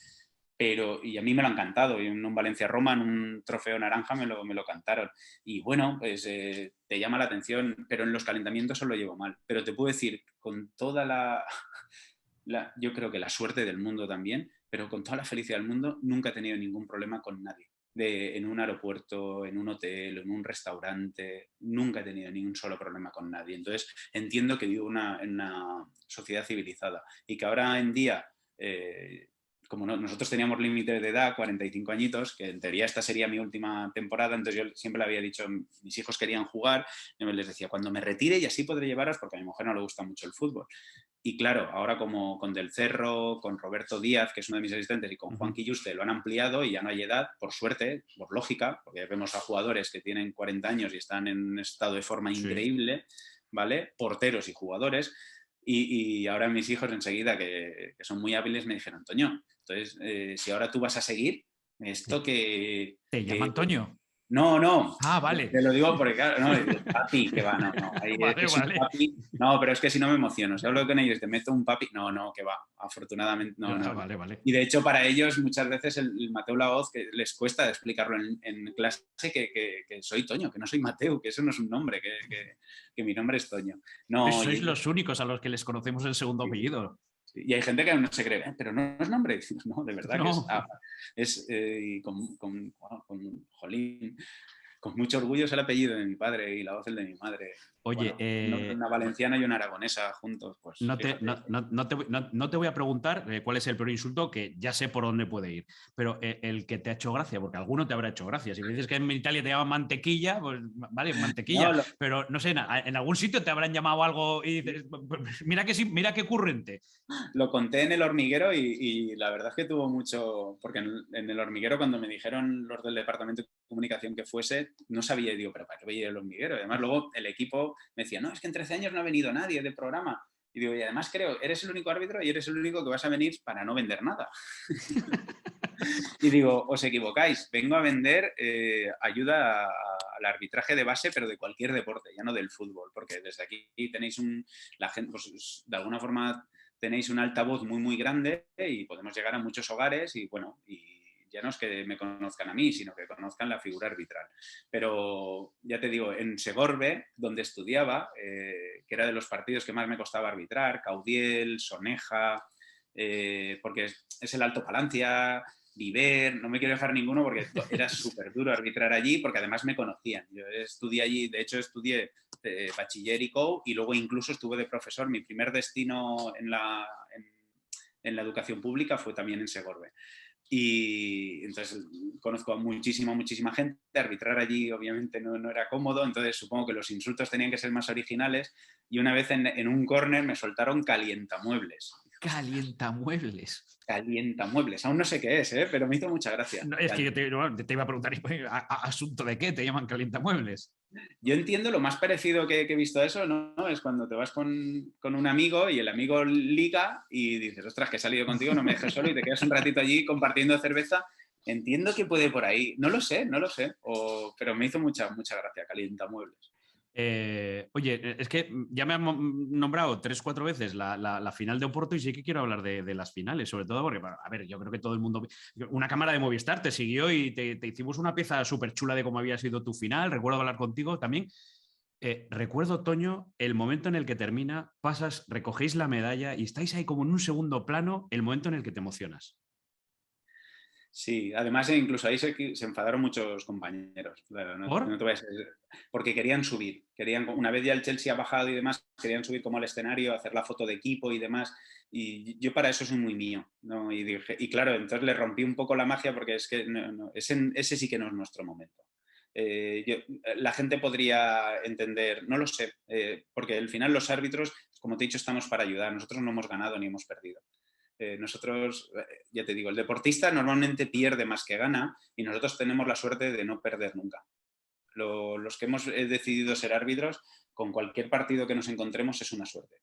Y a mí me lo han cantado, y en un Valencia-Roma, en un trofeo naranja me lo cantaron. Y bueno, pues te llama la atención, pero en los calentamientos solo lo llevo mal. Pero te puedo decir, con toda yo creo que la suerte del mundo también, pero con toda la felicidad del mundo, nunca he tenido ningún problema con nadie. En un aeropuerto, en un hotel, en un restaurante, nunca he tenido ningún solo problema con nadie. Entonces, entiendo que vivo en una sociedad civilizada y que ahora en día... como nosotros teníamos límite de edad, 45 añitos, que en teoría esta sería mi última temporada, entonces yo siempre le había dicho, mis hijos querían jugar, yo les decía, cuando me retire y así podré llevaros, porque a mi mujer no le gusta mucho el fútbol. Y claro, ahora como con Del Cerro, con Roberto Díaz, que es uno de mis asistentes, y con Juan Quilluste lo han ampliado y ya no hay edad, por suerte, por lógica, porque vemos a jugadores que tienen 40 años y están en un estado de forma increíble, ¿vale? Porteros y jugadores. Y ahora mis hijos enseguida, que son muy hábiles, me dijeron, Antonio, entonces, si ahora tú vas a seguir, esto que... ¿Te llama Antonio? No. Ah, vale. Te lo digo porque, claro, no, el papi, que va, no. Ahí Vale, es un vale. papi. No, pero es que si no me emociono. Si hablo con ellos y te meto un papi, no, que va. Afortunadamente, no. Vale. Y de hecho, para ellos, muchas veces el Mateu Laoz, que les cuesta explicarlo en clase, que soy Toño, que no soy Mateu, que eso no es un nombre, que mi nombre es Toño. No, Sois los únicos a los que les conocemos el segundo apellido. y hay gente que no se cree, pero no es nombre. Y decimos, no, de verdad No. que y jolín, con mucho orgullo es el apellido de mi padre y la voz el de mi madre. Oye, una valenciana y una aragonesa juntos, pues no te voy a preguntar cuál es el peor insulto, que ya sé por dónde puede ir, pero el que te ha hecho gracia, porque alguno te habrá hecho gracia. Si me dices que en Italia te llaman mantequilla, pues vale, mantequilla, pero no sé, en algún sitio te habrán llamado algo y dices, mira que sí, mira qué ocurrente. Lo conté en El Hormiguero y la verdad es que tuvo mucho, porque en El Hormiguero cuando me dijeron los del departamento de comunicación que fuese, no sabía, y digo, pero ¿para qué voy a ir al Hormiguero? Y además luego el equipo me decía, no, es que en 13 años no ha venido nadie del programa. Y digo, y además creo, eres el único árbitro y eres el único que vas a venir para no vender nada. Y digo, os equivocáis, vengo a vender ayuda al arbitraje de base, pero de cualquier deporte, ya no del fútbol, porque desde aquí tenéis la gente, pues, de alguna forma tenéis un altavoz muy grande y podemos llegar a muchos hogares y bueno, y ya no es que me conozcan a mí, sino que conozcan la figura arbitral. Pero ya te digo, en Segorbe, donde estudiaba, que era de los partidos que más me costaba arbitrar, Caudiel, Soneja, porque es el Alto Palancia, Viver, no me quiero dejar ninguno porque era súper duro arbitrar allí, porque además me conocían. Yo estudié allí, de hecho estudié bachiller y COU y luego incluso estuve de profesor. Mi primer destino en la educación pública fue también en Segorbe. Y entonces conozco a muchísima gente. Arbitrar allí obviamente no era cómodo, entonces supongo que los insultos tenían que ser más originales. Y una vez en un córner me soltaron calientamuebles. Calientamuebles. Calientamuebles, aún no sé qué es, pero me hizo mucha gracia. No, es que yo te iba a preguntar, ¿asunto de qué te llaman calientamuebles? Yo entiendo, lo más parecido que he visto a eso, ¿no? Es cuando te vas con un amigo y el amigo liga y dices, ostras, que he salido contigo, no me dejes solo y te quedas un ratito allí compartiendo cerveza. Entiendo que puede por ahí, no lo sé, pero me hizo mucha gracia, calientamuebles. Oye, es que ya me han nombrado 3-4 veces la final de Oporto y sí que quiero hablar de las finales, sobre todo porque, a ver, yo creo que todo el mundo... Una cámara de Movistar te siguió y te hicimos una pieza súper chula de cómo había sido tu final. Recuerdo hablar contigo también. Recuerdo, Toño, el momento en el que termina, pasas, recogéis la medalla y estáis ahí como en un segundo plano, el momento en el que te emocionas. Sí, además incluso ahí se enfadaron muchos compañeros. ¿Por? No te voy a decir, porque querían subir. Una vez ya el Chelsea ha bajado y demás, querían subir como al escenario, hacer la foto de equipo y demás. Y yo para eso soy muy mío, ¿no? Y claro, entonces le rompí un poco la magia porque es que ese sí que no es nuestro momento. La gente podría entender, no lo sé, porque al final los árbitros, como te he dicho, estamos para ayudar. Nosotros no hemos ganado ni hemos perdido. Nosotros, ya te digo, el deportista normalmente pierde más que gana y nosotros tenemos la suerte de no perder nunca. Los que hemos decidido ser árbitros, con cualquier partido que nos encontremos es una suerte.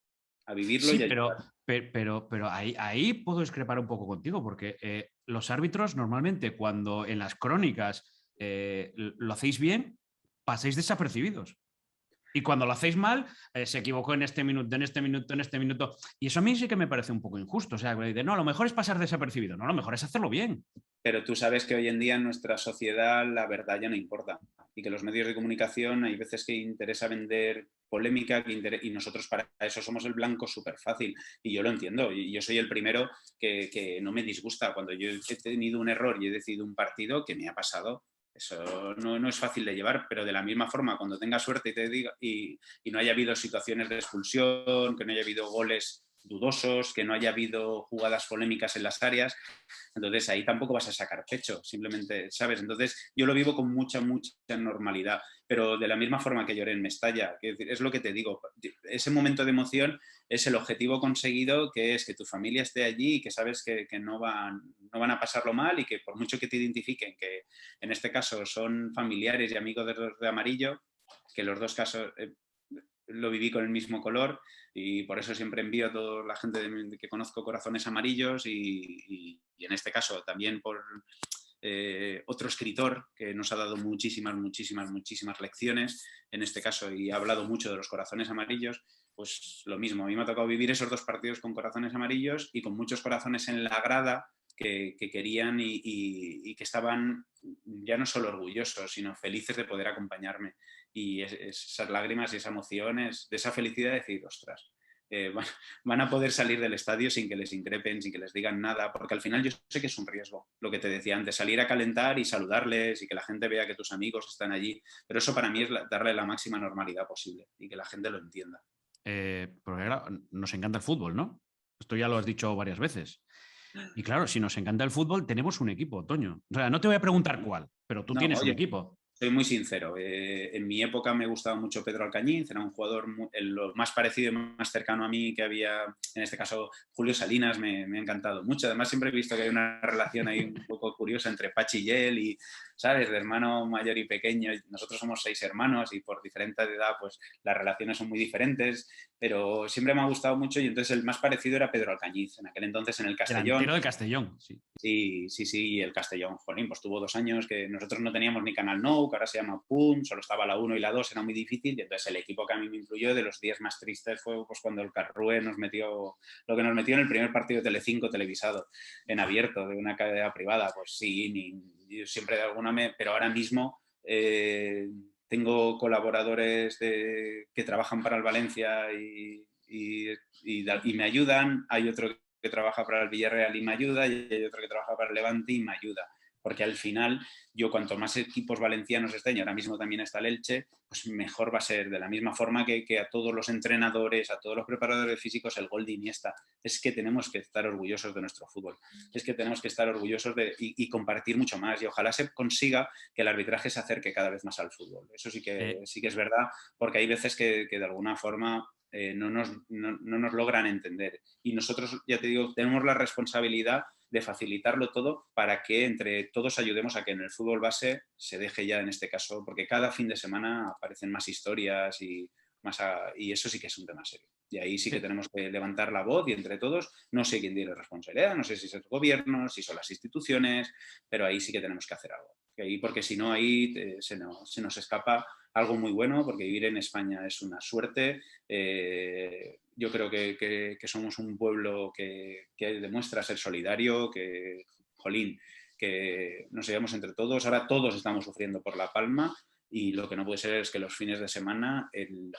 A vivirlo sí, y a ayudar. pero ahí puedo discrepar un poco contigo, porque los árbitros normalmente cuando en las crónicas lo hacéis bien, pasáis desapercibidos. Y cuando lo hacéis mal, se equivocó en este minuto, en este minuto, en este minuto. Y eso a mí sí que me parece un poco injusto. O sea, no, lo mejor es pasar desapercibido. No, lo mejor es hacerlo bien. Pero tú sabes que hoy en día en nuestra sociedad la verdad ya no importa. Y que los medios de comunicación hay veces que interesa vender polémica y nosotros para eso somos el blanco súper fácil. Y yo lo entiendo. Y yo soy el primero que no me disgusta. Cuando yo he tenido un error y he decidido un partido que me ha pasado, eso no es fácil de llevar, pero de la misma forma, cuando tenga suerte y no haya habido situaciones de expulsión, que no haya habido goles dudosos, que no haya habido jugadas polémicas en las áreas, entonces ahí tampoco vas a sacar pecho, simplemente, ¿sabes? Entonces yo lo vivo con mucha normalidad, pero de la misma forma que lloré en Mestalla, que es lo que te digo, ese momento de emoción es el objetivo conseguido, que es que tu familia esté allí y que sabes que no van a pasarlo mal y que por mucho que te identifiquen, que en este caso son familiares y amigos de los de amarillo, que los dos casos lo viví con el mismo color y por eso siempre envío a toda la gente que conozco corazones amarillos y en este caso también otro escritor que nos ha dado muchísimas lecciones, en este caso, y ha hablado mucho de los corazones amarillos. Pues lo mismo, a mí me ha tocado vivir esos 2 partidos con corazones amarillos y con muchos corazones en la grada que querían y que estaban ya no solo orgullosos, sino felices de poder acompañarme. Y esas lágrimas y esas emociones, de esa felicidad de decir, ostras, van a poder salir del estadio sin que les increpen, sin que les digan nada, porque al final yo sé que es un riesgo, lo que te decía antes, salir a calentar y saludarles y que la gente vea que tus amigos están allí, pero eso para mí es darle la máxima normalidad posible y que la gente lo entienda. Porque ahora nos encanta el fútbol, ¿no? Esto ya lo has dicho varias veces. Y claro, si nos encanta el fútbol, tenemos un equipo, Toño. O sea, no te voy a preguntar cuál, pero tú tienes un equipo. Soy muy sincero. En mi época me gustaba mucho Pedro Alcañiz, era un jugador lo más parecido y más cercano a mí que había, en este caso Julio Salinas, me ha encantado mucho. Además siempre he visto que hay una relación ahí un poco curiosa entre Pachi y él, y, ¿sabes?, de hermano mayor y pequeño. Nosotros somos 6 hermanos y por diferente edad pues las relaciones son muy diferentes, pero siempre me ha gustado mucho y entonces el más parecido era Pedro Alcañiz, en aquel entonces en el Castellón. Delantero del Castellón, sí. Sí, el Castellón, jolín, pues tuvo 2 años que nosotros no teníamos ni Canal Nou, que ahora se llama PUN, solo estaba la 1 y la 2, era muy difícil, y entonces el equipo que a mí me influyó, de los días más tristes, fue pues cuando el Carrue nos metió, lo que nos metió en el primer partido de Telecinco televisado, en abierto, de una cadena privada. Pues sí, yo siempre de alguna pero ahora mismo tengo colaboradores que trabajan para el Valencia y me ayudan, hay otro que trabaja para el Villarreal y me ayuda, y hay otro que trabaja para el Levante y me ayuda, porque al final yo cuanto más equipos valencianos estén, y ahora mismo también está el Elche, pues mejor va a ser, de la misma forma que a todos los entrenadores, a todos los preparadores físicos, el gol de Iniesta. Es que tenemos que estar orgullosos de nuestro fútbol, es que tenemos que estar orgullosos y compartir mucho más, y ojalá se consiga que el arbitraje se acerque cada vez más al fútbol. Eso sí que es verdad, porque hay veces que de alguna forma no nos logran entender. Y nosotros, ya te digo, tenemos la responsabilidad de facilitarlo todo para que entre todos ayudemos a que en el fútbol base se deje ya, en este caso, porque cada fin de semana aparecen más historias y eso sí que es un tema serio. Y ahí sí que tenemos que levantar la voz y entre todos, no sé quién tiene responsabilidad, no sé si es el gobierno, si son las instituciones, pero ahí sí que tenemos que hacer algo. Porque si no, ahí se nos escapa algo muy bueno, porque vivir en España es una suerte. Yo creo que somos un pueblo que demuestra ser solidario, que nos ayudamos entre todos. Ahora todos estamos sufriendo por La Palma, y lo que no puede ser es que los fines de semana,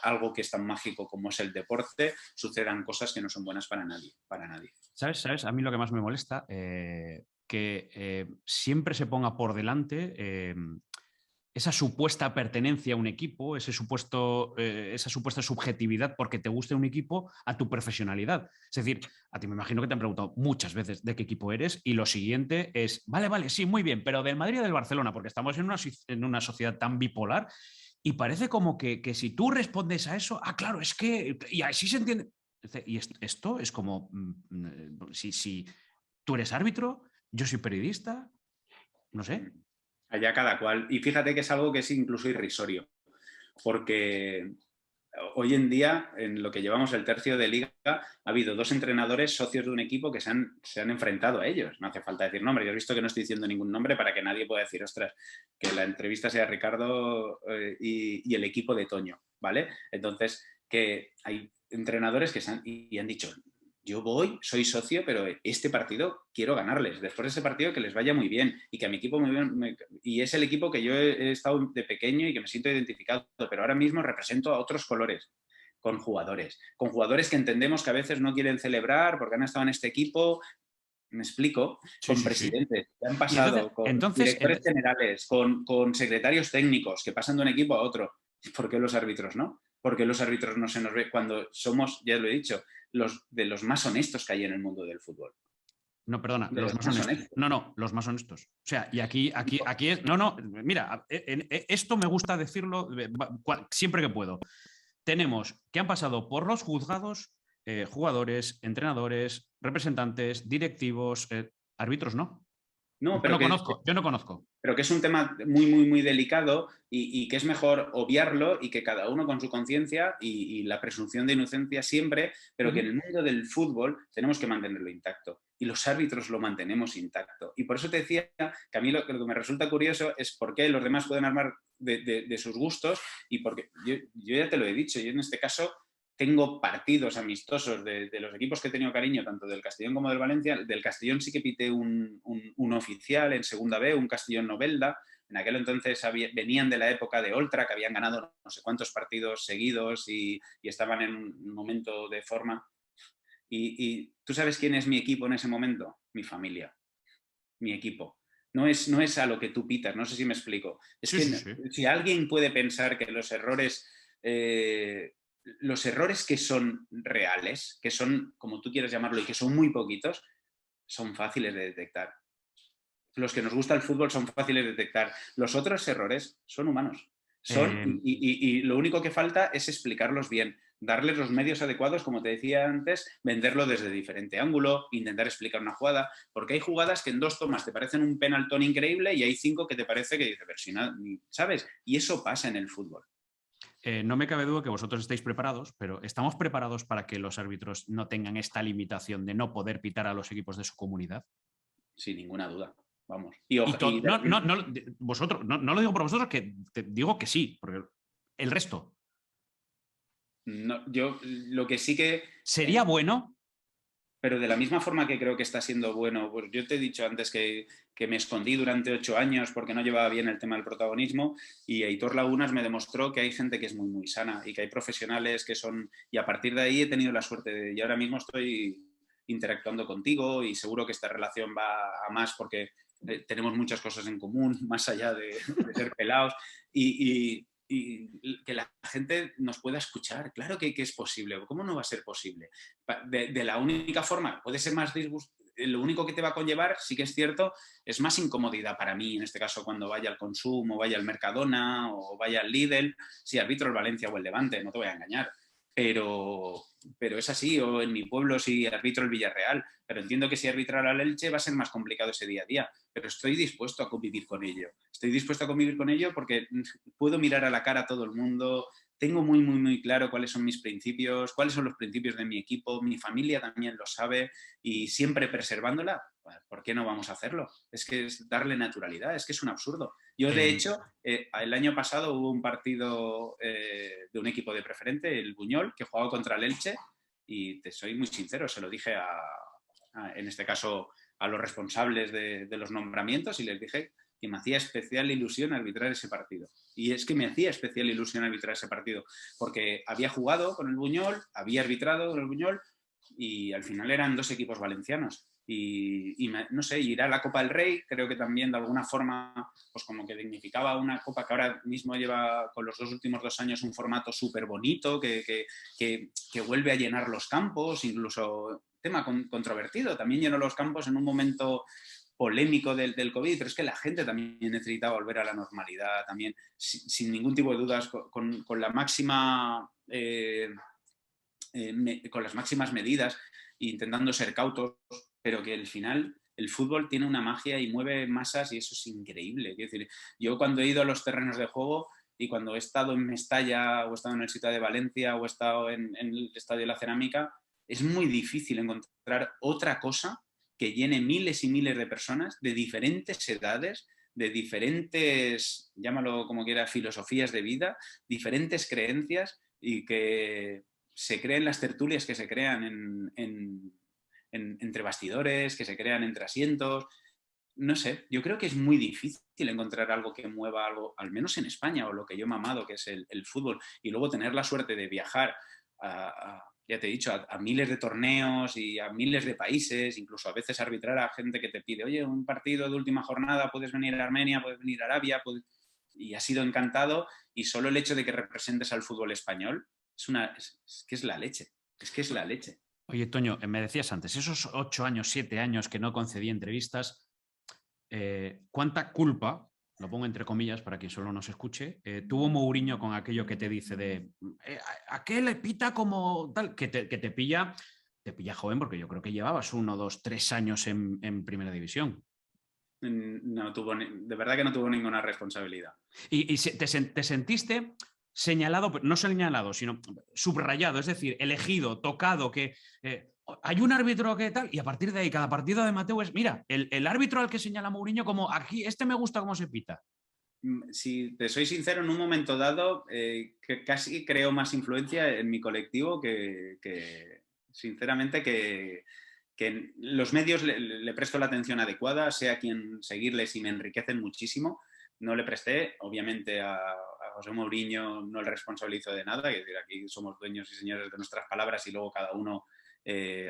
algo que es tan mágico como es el deporte, sucedan cosas que no son buenas para nadie. ¿Sabes? A mí lo que más me molesta, que siempre se ponga por delante esa supuesta pertenencia a un equipo, esa supuesta subjetividad porque te guste un equipo, a tu profesionalidad. Es decir, a ti me imagino que te han preguntado muchas veces de qué equipo eres, y lo siguiente es, vale, sí, muy bien, pero del Madrid o del Barcelona, porque estamos en una sociedad tan bipolar, y parece como que si tú respondes a eso, claro, es que, y así se entiende. Y esto es como, si tú eres árbitro, yo soy periodista, no sé. Allá cada cual. Y fíjate que es algo que es incluso irrisorio, porque hoy en día, en lo que llevamos el tercio de liga, ha habido 2 entrenadores socios de un equipo que se han enfrentado a ellos. No hace falta decir nombres. Yo he visto que no estoy diciendo ningún nombre para que nadie pueda decir, ostras, que la entrevista sea Ricardo y el equipo de Toño, ¿vale? Entonces, que hay entrenadores que han dicho, yo soy socio, pero este partido quiero ganarles. Después de ese partido que les vaya muy bien y que a mi equipo y es el equipo que yo he estado de pequeño y que me siento identificado, pero ahora mismo represento a otros colores, con jugadores que entendemos que a veces no quieren celebrar porque han estado en este equipo. Me explico, con presidentes que han pasado, con directores generales, con secretarios técnicos que pasan de un equipo a otro. ¿Por qué los árbitros no? ¿Por qué los árbitros no se nos ve cuando somos, ya lo he dicho, de los más honestos que hay en el mundo del fútbol? No, perdona, los más honestos. No, los más honestos. O sea, y aquí es. No, mira, esto me gusta decirlo siempre que puedo. Tenemos que han pasado por los juzgados jugadores, entrenadores, representantes, directivos, árbitros no. No, Yo pero no que, conozco, yo no conozco. pero que es un tema muy, muy, muy delicado y que es mejor obviarlo y que cada uno con su conciencia y la presunción de inocencia siempre, pero que en el mundo del fútbol tenemos que mantenerlo intacto y los árbitros lo mantenemos intacto. Y por eso te decía que a mí lo que me resulta curioso es por qué los demás pueden armar de sus gustos y porque yo ya te lo he dicho, yo en este caso tengo partidos amistosos de los equipos que he tenido cariño, tanto del Castellón como del Valencia. Del Castellón sí que pité un oficial en segunda B, un Castellón Novelda. En aquel entonces venían de la época de Oltra, que habían ganado no sé cuántos partidos seguidos y estaban en un momento de forma. Y ¿tú sabes quién es mi equipo en ese momento? Mi familia, mi equipo. No es a lo que tú pitas, no sé si me explico. Es Sí, que sí, sí. si alguien puede pensar que los errores que son reales, que son, como tú quieras llamarlo, y que son muy poquitos, son fáciles de detectar. Los que nos gusta el fútbol son fáciles de detectar. Los otros errores son humanos. Eh, Y lo único que falta es explicarlos bien, darles los medios adecuados, como te decía antes, venderlo desde diferente ángulo, intentar explicar una jugada, porque hay jugadas que en 2 tomas te parecen un penaltón increíble y hay 5 que te parece que dices, pero si no, ¿sabes? Y eso pasa en el fútbol. no me cabe duda que vosotros estáis preparados, pero ¿estamos preparados para que los árbitros no tengan esta limitación de no poder pitar a los equipos de su comunidad? Sin ninguna duda. Vamos. No, no, no, vosotros, no lo digo por vosotros, que te digo que sí, porque el resto. No, yo lo que sí que... ¿Sería bueno? Pero de la misma forma que creo que está siendo bueno, pues yo te he dicho antes que me escondí durante 8 años porque no llevaba bien el tema del protagonismo y Aitor Lagunas me demostró que hay gente que es muy, muy sana y que hay profesionales que son... Y a partir de ahí he tenido la suerte y ahora mismo estoy interactuando contigo y seguro que esta relación va a más porque tenemos muchas cosas en común, más allá de ser pelados y que la gente nos pueda escuchar. Claro que es posible. ¿Cómo no va a ser posible? De la única forma, puede ser más disgusto. Lo único que te va a conllevar, sí que es cierto, es más incomodidad para mí, en este caso cuando vaya al Consumo, vaya al Mercadona o vaya al Lidl, si arbitro el Valencia o el Levante, no te voy a engañar. Pero es así, o en mi pueblo si arbitro el Villarreal, pero entiendo que si arbitrar al Elche va a ser más complicado ese día a día, pero estoy dispuesto a convivir con ello. Estoy dispuesto a convivir con ello porque puedo mirar a la cara a todo el mundo, tengo muy, muy, muy claro cuáles son mis principios, cuáles son los principios de mi equipo, mi familia también lo sabe y siempre preservándola, ¿por qué no vamos a hacerlo? Es que es darle naturalidad, es que es un absurdo. Yo, de hecho, el año pasado hubo un partido de un equipo de preferente, el Buñol, que jugaba contra el Elche y te soy muy sincero, se lo dije en este caso a los responsables de los nombramientos y les dije que me hacía especial ilusión arbitrar ese partido. Y es que me hacía especial ilusión arbitrar ese partido, porque había jugado con el Buñol, había arbitrado con el Buñol y al final eran 2 equipos valencianos. Y no sé, ir a la Copa del Rey, creo que también de alguna forma, pues como que dignificaba una copa que ahora mismo lleva con los últimos 2 años un formato súper bonito, que vuelve a llenar los campos, incluso tema controvertido, también llenó los campos en un momento polémico del COVID, pero es que la gente también necesitaba volver a la normalidad, también sin ningún tipo de dudas, con la máxima... con las máximas medidas, intentando ser cautos, pero que al final el fútbol tiene una magia y mueve masas y eso es increíble. Quiero decir, yo cuando he ido a los terrenos de juego y cuando he estado en Mestalla o he estado en el sitio de Valencia o he estado en el Estadio de la Cerámica, es muy difícil encontrar otra cosa que llene miles y miles de personas de diferentes edades, de diferentes, llámalo como quiera, filosofías de vida, diferentes creencias y que se creen las tertulias que se crean entre bastidores, que se crean entre asientos. No sé, yo creo que es muy difícil encontrar algo que mueva algo, al menos en España, o lo que yo he mamado, que es el fútbol, y luego tener la suerte de viajar ya te he dicho, a miles de torneos y a miles de países, incluso a veces arbitrar a gente que te pide, oye, un partido de última jornada, puedes venir a Armenia, puedes venir a Arabia, y ha sido encantado, y solo el hecho de que representes al fútbol español es que es la leche, es que es la leche. Oye, Toño, me decías antes, esos 8 años, 7 años que no concedí entrevistas, ¿cuánta culpa, lo pongo entre comillas para quien solo nos escuche, tuvo Mourinho con aquello que te dice de ¿a qué le pita como tal? Que te pilla joven, porque yo creo que llevabas 1, 2, 3 años en primera división. de verdad que no tuvo ninguna responsabilidad. ¿Y te sentiste señalado, no señalado, sino subrayado, es decir, elegido, tocado, que hay un árbitro que tal, y a partir de ahí, cada partido de Mateu es, mira, el árbitro al que señala Mourinho, como aquí, me gusta cómo se pita? Si te soy sincero, en un momento dado, que casi creo más influencia en mi colectivo que sinceramente, que los medios le presto la atención adecuada, sé a quién seguirles y me enriquecen muchísimo. No le presté, obviamente, a José Mourinho no le responsabilizo de nada, es decir, aquí somos dueños y señores de nuestras palabras y luego cada uno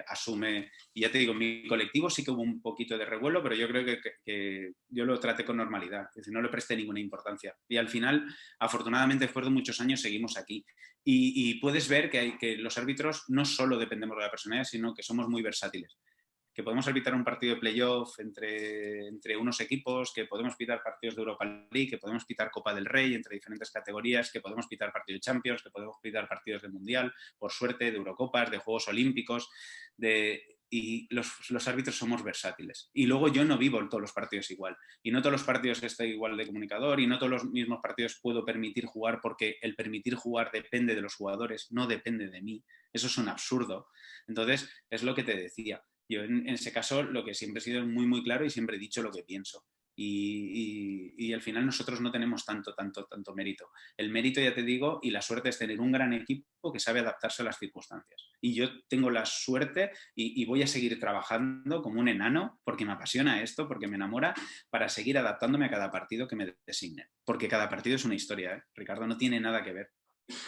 asume. Y ya te digo, en mi colectivo sí que hubo un poquito de revuelo, pero yo creo que yo lo traté con normalidad, es decir, no le presté ninguna importancia. Y al final, afortunadamente, después de muchos años, seguimos aquí. Y puedes ver que los árbitros no solo dependemos de la personalidad, sino que somos muy versátiles. Que podemos arbitrar un partido de playoff entre unos equipos, que podemos pitar partidos de Europa League, que podemos pitar Copa del Rey entre diferentes categorías, que podemos pitar partidos de Champions, que podemos pitar partidos de Mundial, por suerte, de Eurocopas, de Juegos Olímpicos, y los árbitros somos versátiles. Y luego yo no vivo en todos los partidos igual. Y no todos los partidos estoy igual de comunicador y no todos los mismos partidos puedo permitir jugar porque el permitir jugar depende de los jugadores, no depende de mí. Eso es un absurdo. Entonces, es lo que te decía. Yo en ese caso lo que siempre he sido muy, muy claro y siempre he dicho lo que pienso. Y al final nosotros no tenemos tanto mérito. El mérito, ya te digo, y la suerte es tener un gran equipo que sabe adaptarse a las circunstancias. Y yo tengo la suerte y voy a seguir trabajando como un enano porque me apasiona esto, porque me enamora, para seguir adaptándome a cada partido que me designe. Porque cada partido es una historia, ¿eh? Ricardo, no tiene nada que ver.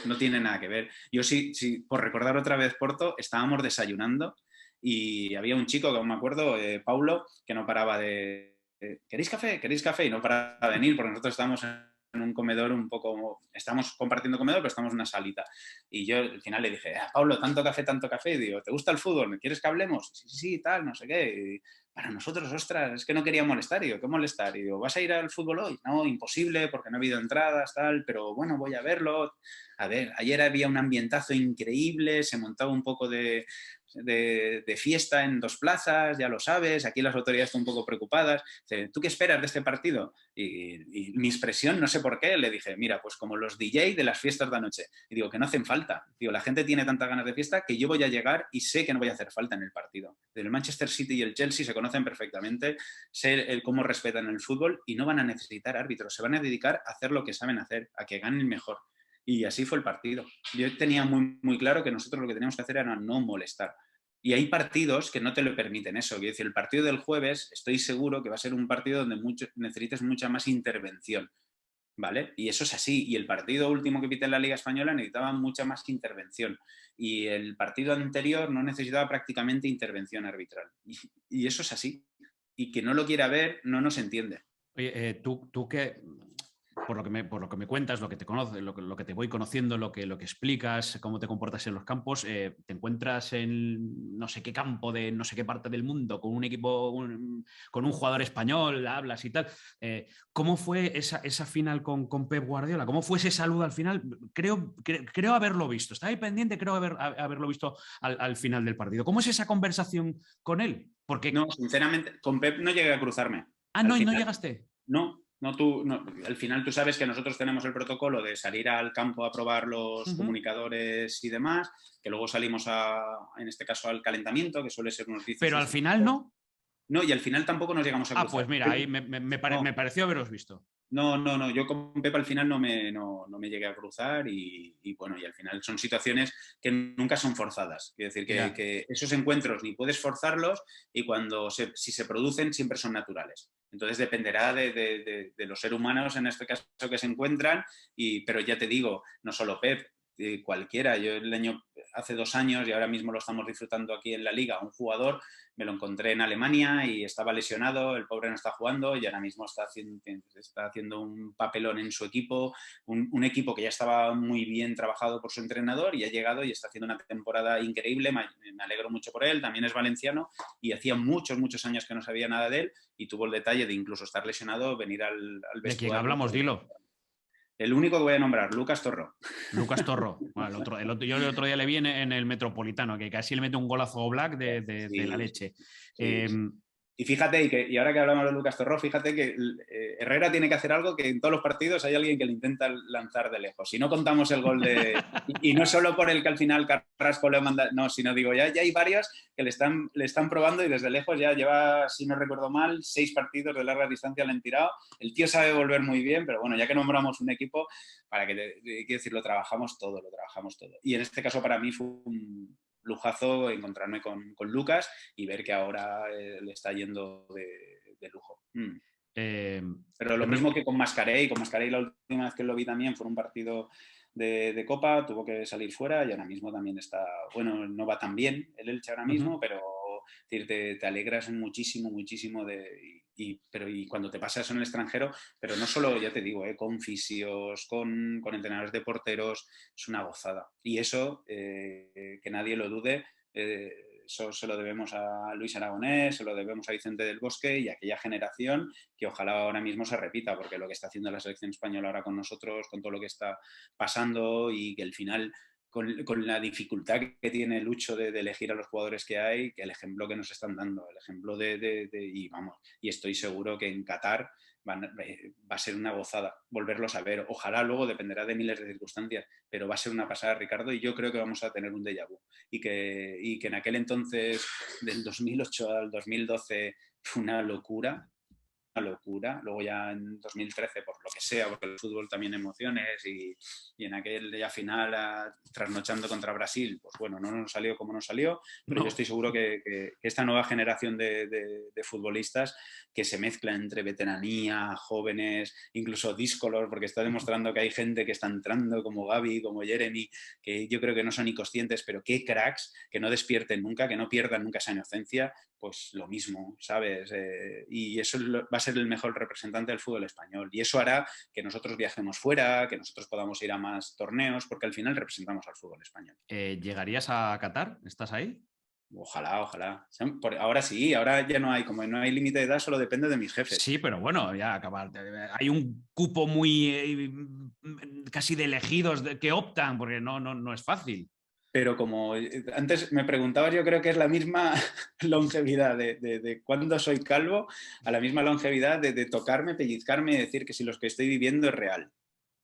No tiene nada que ver. Yo sí, por recordar otra vez Porto, estábamos desayunando y había un chico, que me acuerdo, Paulo, que no paraba de ¿queréis café? ¿Queréis café? Y no paraba de venir porque nosotros estábamos en un comedor un poco, estamos compartiendo comedor, pero estamos en una salita. Y yo al final le dije, Pablo, tanto café. Y digo, ¿te gusta el fútbol? ¿Quieres que hablemos? Sí, tal, no sé qué. Y para nosotros, ostras, es que no quería molestar. Y digo, ¿qué molestar? Y digo, ¿vas a ir al fútbol hoy? No, imposible, porque no ha habido entradas, tal, pero bueno, voy a verlo. A ver, ayer había un ambientazo increíble, se montaba un poco de fiesta en 2 plazas, ya lo sabes, aquí las autoridades están un poco preocupadas. ¿Tú qué esperas de este partido? Y mi expresión, no sé por qué, le dije, mira, pues como los DJ de las fiestas de anoche. Y digo, que no hacen falta. Digo, la gente tiene tantas ganas de fiesta que yo voy a llegar y sé que no voy a hacer falta en el partido. El Manchester City y el Chelsea se conocen perfectamente, sé cómo respetan el fútbol y no van a necesitar árbitros, se van a dedicar a hacer lo que saben hacer, a que ganen mejor. Y así fue el partido. Yo tenía muy, muy claro que nosotros lo que teníamos que hacer era no molestar. Y hay partidos que no te lo permiten eso. Quiero decir, el partido del jueves estoy seguro que va a ser un partido donde necesites mucha más intervención, ¿vale? Y eso es así. Y el partido último que pité en la Liga Española necesitaba mucha más intervención. Y el partido anterior no necesitaba prácticamente intervención arbitral. Y eso es así. Y que no lo quiera ver no nos entiende. Oye, tú que... Por lo que me cuentas, lo que te conoces, lo que te voy conociendo, lo que explicas, cómo te comportas en los campos, te encuentras en no sé qué campo de no sé qué parte del mundo con un equipo, con un jugador español, hablas y tal. ¿Cómo fue esa final con Pep Guardiola? ¿Cómo fue ese saludo al final? Creo haberlo visto. Estaba ahí pendiente, creo haberlo visto al final del partido. ¿Cómo es esa conversación con él? Porque... No, sinceramente, con Pep no llegué a cruzarme. No llegaste. No, al final tú sabes que nosotros tenemos el protocolo de salir al campo a probar los comunicadores y demás, que luego salimos en este caso al calentamiento, que suele ser unos 10. Pero al final no. No, y al final tampoco nos llegamos a cruzar. Pues mira, ahí me pareció haberos visto. No, yo con Pep al final no me llegué a cruzar y bueno, y al final son situaciones que nunca son forzadas. Quiero decir que esos encuentros ni puedes forzarlos y si se producen siempre son naturales. Entonces dependerá de los seres humanos en este caso que se encuentran, pero ya te digo, no solo Pep, cualquiera. Yo hace 2 años, y ahora mismo lo estamos disfrutando aquí en la Liga, un jugador me lo encontré en Alemania y estaba lesionado, el pobre no está jugando y ahora mismo está haciendo un papelón en su equipo, un equipo que ya estaba muy bien trabajado por su entrenador y ha llegado y está haciendo una temporada increíble, me alegro mucho por él, también es valenciano y hacía muchos años que no sabía nada de él y tuvo el detalle de incluso estar lesionado, venir al vestuario. ¿De quién hablamos? Dilo. El único que voy a nombrar, Lucas Torro. Lucas Torro. Bueno, yo el otro día le vi en el Metropolitano, que casi le mete un golazo Black de la leche. Sí. Y fíjate, y ahora que hablamos de Lucas Torró, fíjate que Herrera tiene que hacer algo que en todos los partidos hay alguien que le intenta lanzar de lejos. Si no contamos el gol de... Y no solo por el que al final Carrasco le manda... No, sino digo, ya hay varios que le están probando y desde lejos ya lleva, si no recuerdo mal, 6 partidos de larga distancia le han tirado. El tío sabe volver muy bien, pero bueno, ya que nombramos un equipo, para que quiero decir, lo trabajamos todo. Y en este caso para mí fue un lujazo encontrarme con Lucas y ver que ahora le está yendo de lujo. Pero lo mismo que con Mascarell. Con Mascarell la última vez que lo vi también fue un partido de Copa, tuvo que salir fuera y ahora mismo también está, bueno, no va tan bien el Elche ahora mismo, pero te alegras muchísimo y cuando te pasa eso en el extranjero, pero no solo, ya te digo, con fisios, con entrenadores de porteros, es una gozada. Y eso, que nadie lo dude, eso se lo debemos a Luis Aragonés, se lo debemos a Vicente del Bosque y a aquella generación que ojalá ahora mismo se repita, porque lo que está haciendo la selección española ahora con nosotros, con todo lo que está pasando y que al final... Con la dificultad que tiene Lucho de elegir a los jugadores que hay, que el ejemplo que nos están dando, el ejemplo y estoy seguro que en Qatar va a ser una gozada volverlos a ver. Ojalá luego dependerá de miles de circunstancias, pero va a ser una pasada, Ricardo, y yo creo que vamos a tener un déjà vu. Y que en aquel entonces, del 2008 al 2012, fue una locura. Luego ya en 2013, por lo que sea, porque el fútbol también emociones y en aquel día final trasnochando contra Brasil, pues bueno, no nos salió como nos salió, pero yo estoy seguro que esta nueva generación de futbolistas que se mezcla entre veteranía, jóvenes, incluso díscolos, porque está demostrando que hay gente que está entrando como Gavi, como Jeremy, que yo creo que no son ni conscientes, pero qué cracks, que no despierten nunca, que no pierdan nunca esa inocencia, pues lo mismo, ¿sabes? Y eso va a ser el mejor representante del fútbol español. Y eso hará que nosotros viajemos fuera, que nosotros podamos ir a más torneos, porque al final representamos al fútbol español. ¿Llegarías a Qatar? ¿Estás ahí? Ojalá. Ahora sí, ahora ya no hay, como no hay límite de edad, solo depende de mis jefes. Sí, pero bueno, ya acabar. Hay un cupo muy casi de elegidos que optan, porque no es fácil. Pero como antes me preguntabas, yo creo que es la misma longevidad de cuando soy calvo, a la misma longevidad de tocarme, pellizcarme y decir que si lo que estoy viviendo es real.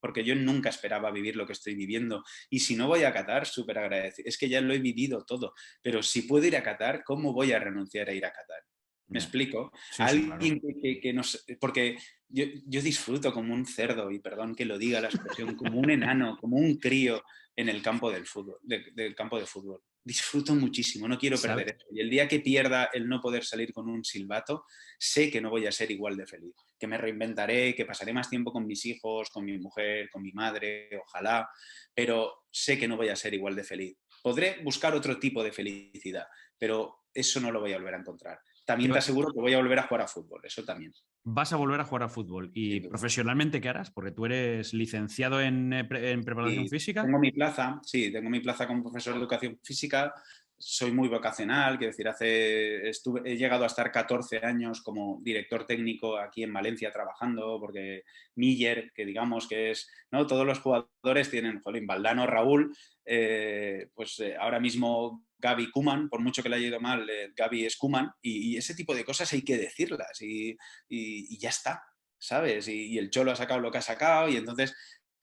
Porque yo nunca esperaba vivir lo que estoy viviendo. Y si no voy a Qatar, súper agradecido. Es que ya lo he vivido todo. Pero si puedo ir a Qatar, ¿cómo voy a renunciar a ir a Qatar? ¿Me explico? Sí, Alguien claro. que nos... Porque yo disfruto como un cerdo, y perdón que lo diga la expresión, como un enano, como un crío en el campo del fútbol, del campo de fútbol. Disfruto muchísimo, no quiero perder eso. Y el día que pierda el no poder salir con un silbato, sé que no voy a ser igual de feliz. Que me reinventaré, que pasaré más tiempo con mis hijos, con mi mujer, con mi madre, ojalá, pero sé que no voy a ser igual de feliz. Podré buscar otro tipo de felicidad, pero eso no lo voy a volver a encontrar. También te aseguro que voy a volver a jugar a fútbol, eso también. Vas a volver a jugar a fútbol. ¿Y profesionalmente qué harás? Porque tú eres licenciado en preparación física. Tengo mi plaza como profesor de educación física. Soy muy vocacional, quiero decir, he llegado a estar 14 años como director técnico aquí en Valencia trabajando, porque Miller, que digamos que es, ¿no? Todos los jugadores tienen, Valdano, Raúl, ahora mismo Gavi, Koeman, por mucho que le haya ido mal, Gavi es Koeman, y ese tipo de cosas hay que decirlas y ya está, ¿sabes? Y el Cholo ha sacado lo que ha sacado y entonces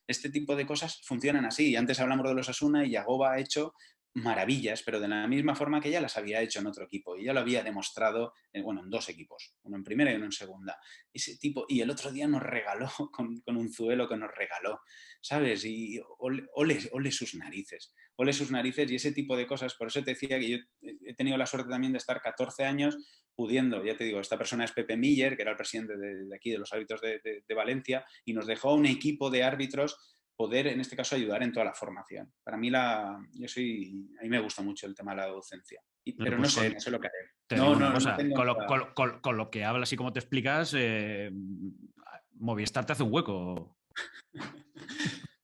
este tipo de cosas funcionan así. Y antes hablamos de los Osasuna y Yagoba ha hecho maravillas, pero de la misma forma que ya las había hecho en otro equipo y ya lo había demostrado en 2 equipos, uno en primera y uno en segunda. Ese tipo, y el otro día nos regaló con Unzuelo que nos regaló, ¿sabes? Y ole sus narices y ese tipo de cosas. Por eso te decía que yo he tenido la suerte también de estar 14 años pudiendo, ya te digo, esta persona es Pepe Miller, que era el presidente de aquí de los árbitros de Valencia, y nos dejó un equipo de árbitros poder, en este caso, ayudar en toda la formación. Para mí, a mí me gusta mucho el tema de la docencia. Pero no sé lo que haré. Te digo una cosa, con lo que hablas y cómo te explicas, Movistar te hace un hueco.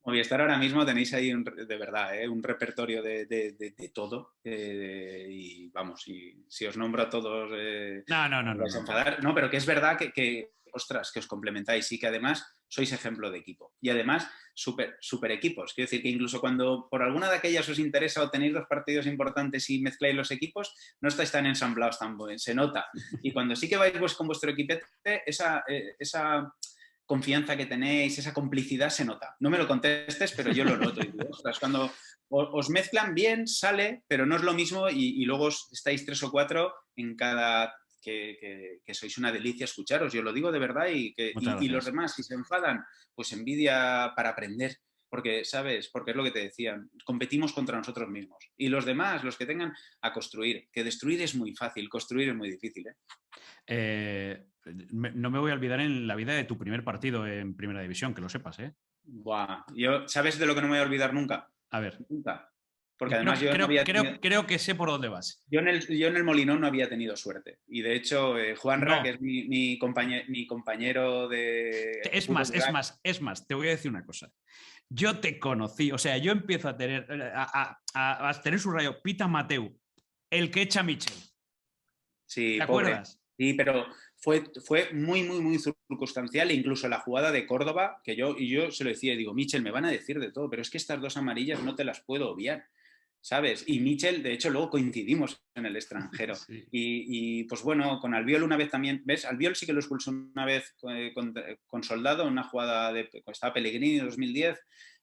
Movistar ahora mismo tenéis ahí de verdad un repertorio de todo y vamos, y si os nombro a todos no. vais a enfadar. No, pero que es verdad que ostras, que os complementáis y que además sois ejemplo de equipo. Y además, super equipos. Quiero decir que incluso cuando por alguna de aquellas os interesa o tenéis 2 partidos importantes y mezcláis los equipos, no estáis tan ensamblados, se nota. Y cuando sí que vais con vuestro equipete, esa confianza que tenéis, esa complicidad se nota. No me lo contestes, pero yo lo noto. Y digo, ostras, cuando os mezclan bien, sale, pero no es lo mismo y luego estáis 3 o 4 en cada... Que sois una delicia escucharos, yo lo digo de verdad, y los demás, si se enfadan, pues envidia para aprender, porque, ¿sabes? Porque es lo que te decía, competimos contra nosotros mismos. Y los demás, los que tengan, a construir, que destruir es muy fácil, construir es muy difícil. No me voy a olvidar en la vida de tu primer partido en Primera División, que lo sepas, ¿eh? Buah. ¿Sabes de lo que no me voy a olvidar nunca? A ver. Nunca. Porque además yo no había tenido... creo que sé por dónde vas. Yo en el Molinón no había tenido suerte. Y de hecho, Juanra, que es mi compañero de... Es más, te voy a decir una cosa. Yo te conocí, o sea, yo empiezo a tener su rayo Pita Mateu, el que echa a Michel. Sí, ¿te pobre. acuerdas? Sí, pero fue muy, muy, muy circunstancial. E incluso la jugada de Córdoba, que yo se lo decía, y digo, Michel, me van a decir de todo, pero es que estas 2 amarillas no te las puedo obviar, ¿sabes? Y Michel, de hecho, luego coincidimos en el extranjero. Sí. Y pues bueno, con Albiol una vez también, ¿ves? Albiol sí que lo expulsó una vez con Soldado, en una jugada estaba Pellegrini en 2010,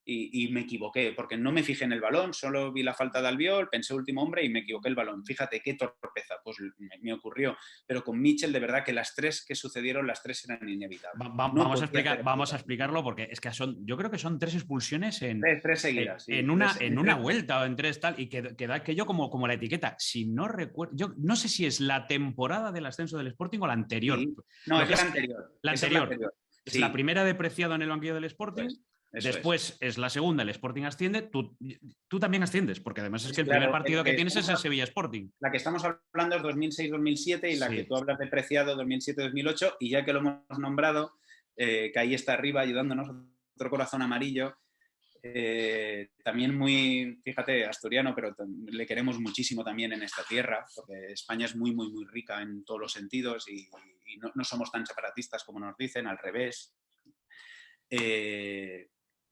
y me equivoqué, porque no me fijé en el balón, solo vi la falta de Albiol, pensé último hombre y me equivoqué el balón. Fíjate qué torpeza, pues me ocurrió. Pero con Michel, de verdad que las 3 que sucedieron, las 3 eran inevitables. Vamos a explicarlo, porque es que yo creo que son 3 expulsiones en 3 seguidas. En una vuelta o en 3 tal, y queda aquello como la etiqueta. Si no recuerdo, yo no sé si es la temporada del ascenso del Sporting o la anterior. Sí. No, es la anterior. La anterior. Es sí. la primera de Preciado en el banquillo del Sporting. Después es la segunda, el Sporting asciende, tú también asciendes, porque además es que el primer partido que tienes es el Sevilla Sporting. La que estamos hablando es 2006-2007 y la que tú hablas de Preciado 2007-2008, y ya que lo hemos nombrado, que ahí está arriba ayudándonos, otro corazón amarillo, también muy, fíjate, asturiano, pero le queremos muchísimo también en esta tierra, porque España es muy, muy, muy rica en todos los sentidos y no somos tan separatistas como nos dicen, al revés.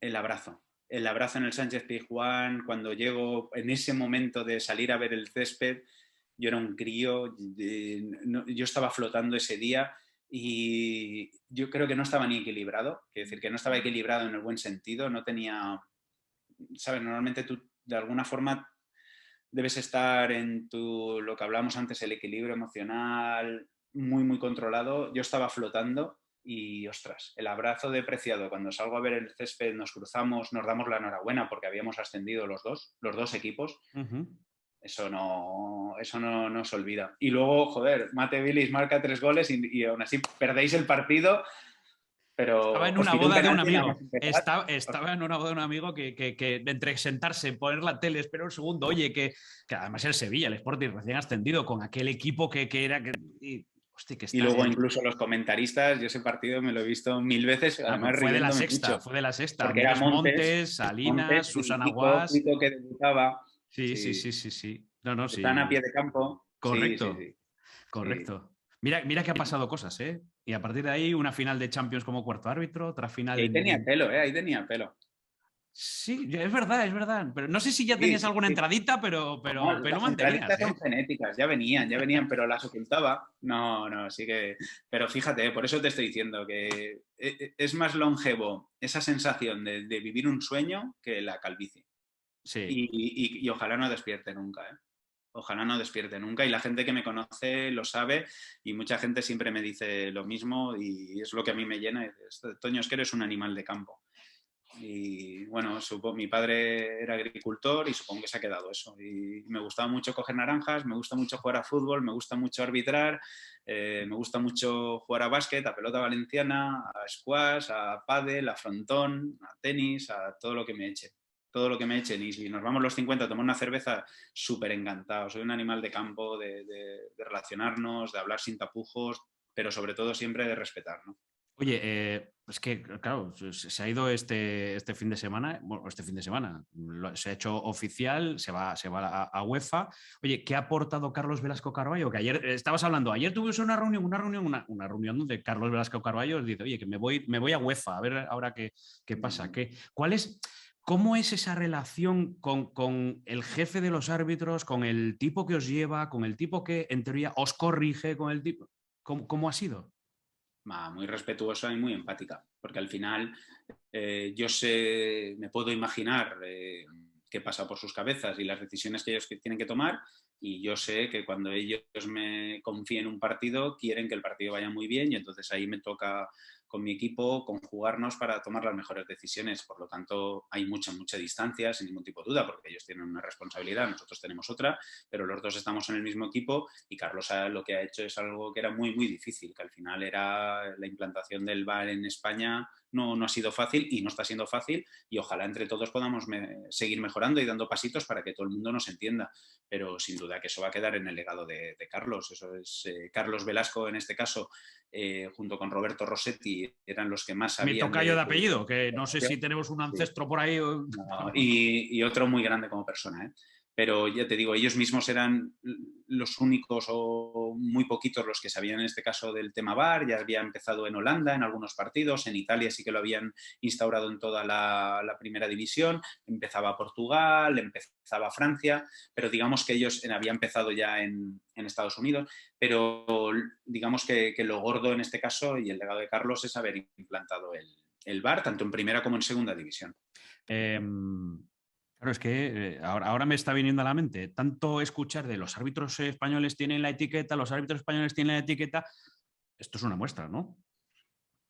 El abrazo en el Sánchez Pizjuán, cuando llego en ese momento de salir a ver el césped, yo era un crío, yo estaba flotando ese día y yo creo que no estaba ni equilibrado, es decir, que no estaba equilibrado en el buen sentido, no tenía, ¿sabes? Normalmente tú de alguna forma debes estar en lo que hablábamos antes, el equilibrio emocional, muy, muy controlado. Yo estaba flotando. Y, ostras, el abrazo de Preciado, cuando salgo a ver el césped, nos cruzamos, nos damos la enhorabuena porque habíamos ascendido los dos equipos. Eso no se olvida. Y luego, joder, Mate Vilis marca 3 goles y aún así perdéis el partido. Pero estaba en una boda de un amigo. Estaba en una boda de un amigo que entre sentarse, poner la tele, esperar un segundo, oye, que además el Sevilla, el Sporting recién ascendido, con aquel equipo que era... Hostia, y luego incluso los comentaristas, yo ese partido me lo he visto 1000 veces. Además, fue de la sexta. Porque era Montes, Salinas, Susana Guas. Que debutaba. Sí. No, sí. Están a pie de campo. Correcto. Sí. Correcto. Sí. Mira que ha pasado cosas, ¿eh? Y a partir de ahí, una final de Champions como cuarto árbitro, otra final... Ahí tenía pelo, ¿eh? Ahí tenía pelo. Sí, es verdad. Pero no sé si ya tenías alguna entradita, pero las mantenías. Las son genéticas, ya venían, pero las ocultaba. No, sí que... Pero fíjate, por eso te estoy diciendo que es más longevo esa sensación de vivir un sueño que la calvicie. Sí. Y ojalá no despierte nunca, ¿eh? Ojalá no despierte nunca, y la gente que me conoce lo sabe, y mucha gente siempre me dice lo mismo, y es lo que a mí me llena. Toño, es que eres un animal de campo. Y bueno, mi padre era agricultor y supongo que se ha quedado eso. Y me gustaba mucho coger naranjas, me gusta mucho jugar a fútbol, me gusta mucho arbitrar, me gusta mucho jugar a básquet, a pelota valenciana, a squash, a pádel, a frontón, a tenis, a todo lo que me echen. Todo lo que me echen. Y si nos vamos los 50 a tomar una cerveza, súper encantado. Soy un animal de campo, de relacionarnos, de hablar sin tapujos, pero sobre todo siempre de respetar, ¿no? Oye, es que, claro, se ha ido este fin de semana, bueno, se ha hecho oficial, se va a UEFA. Oye, ¿qué ha aportado Carlos Velasco Carballo? Que ayer estabas hablando, ayer tuvimos una reunión donde Carlos Velasco Carballo dice, oye, que me voy a UEFA, a ver ahora qué pasa. ¿Cómo es esa relación con el jefe de los árbitros, con el tipo que os lleva, con el tipo que en teoría os corrige, con el tipo... ¿Cómo ha sido? Muy respetuosa y muy empática, porque al final yo sé, me puedo imaginar qué pasa por sus cabezas y las decisiones que ellos tienen que tomar, y yo sé que cuando ellos me confíen un partido, quieren que el partido vaya muy bien, y entonces ahí me toca con mi equipo conjugarnos para tomar las mejores decisiones. Por lo tanto, hay mucha distancia, sin ningún tipo de duda, porque ellos tienen una responsabilidad, nosotros tenemos otra, pero los dos estamos en el mismo equipo, y Carlos lo que ha hecho es algo que era muy difícil, que al final era la implantación del VAR en España. No ha sido fácil y no está siendo fácil, y ojalá entre todos podamos seguir mejorando y dando pasitos para que todo el mundo nos entienda, pero sin duda que eso va a quedar en el legado de Carlos. Eso es Carlos Velasco, en este caso, junto con Roberto Rossetti, eran los que más sabían. Mi tocayo de apellido, que no sé si tenemos un ancestro por ahí. No, y otro muy grande como persona, ¿eh? Pero ya te digo, ellos mismos eran los únicos o muy poquitos los que sabían en este caso del tema VAR. Ya había empezado en Holanda en algunos partidos, en Italia sí que lo habían instaurado en toda la primera división, empezaba Portugal, empezaba Francia, pero digamos que ellos habían empezado ya en Estados Unidos, pero digamos que lo gordo en este caso y el legado de Carlos es haber implantado el VAR tanto en primera como en segunda división. Claro, es que ahora me está viniendo a la mente tanto escuchar de los árbitros españoles tienen la etiqueta, los árbitros españoles tienen la etiqueta. Esto es una muestra, ¿no?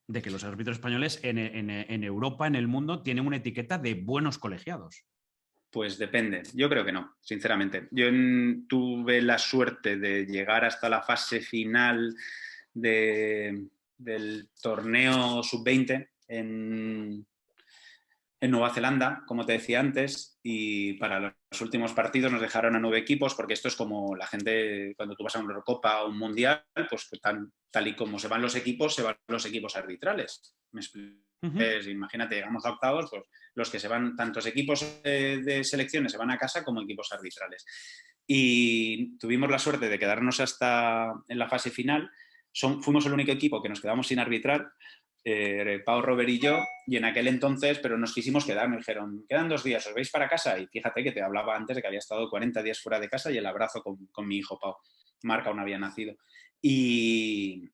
De que los árbitros españoles en Europa, en el mundo, tienen una etiqueta de buenos colegiados. Pues depende, yo creo que no, sinceramente. Yo tuve la suerte de llegar hasta la fase final del torneo sub-20 en Nueva Zelanda, como te decía antes, y para los últimos partidos nos dejaron a 9 equipos, porque esto es como la gente, cuando tú vas a una Eurocopa o un Mundial, pues tal y como se van los equipos arbitrales. ¿Me explico? Imagínate, llegamos a octavos, pues los que se van, tantos equipos de selecciones se van a casa como equipos arbitrales. Y tuvimos la suerte de quedarnos hasta en la fase final. Fuimos el único equipo que nos quedamos sin arbitrar, Pau, Robert y yo, y en aquel entonces, pero nos quisimos quedar, me dijeron, quedan 2 días, ¿os veis para casa? Y fíjate que te hablaba antes de que había estado 40 días fuera de casa y el abrazo con mi hijo Pau. Marc aún había nacido. Y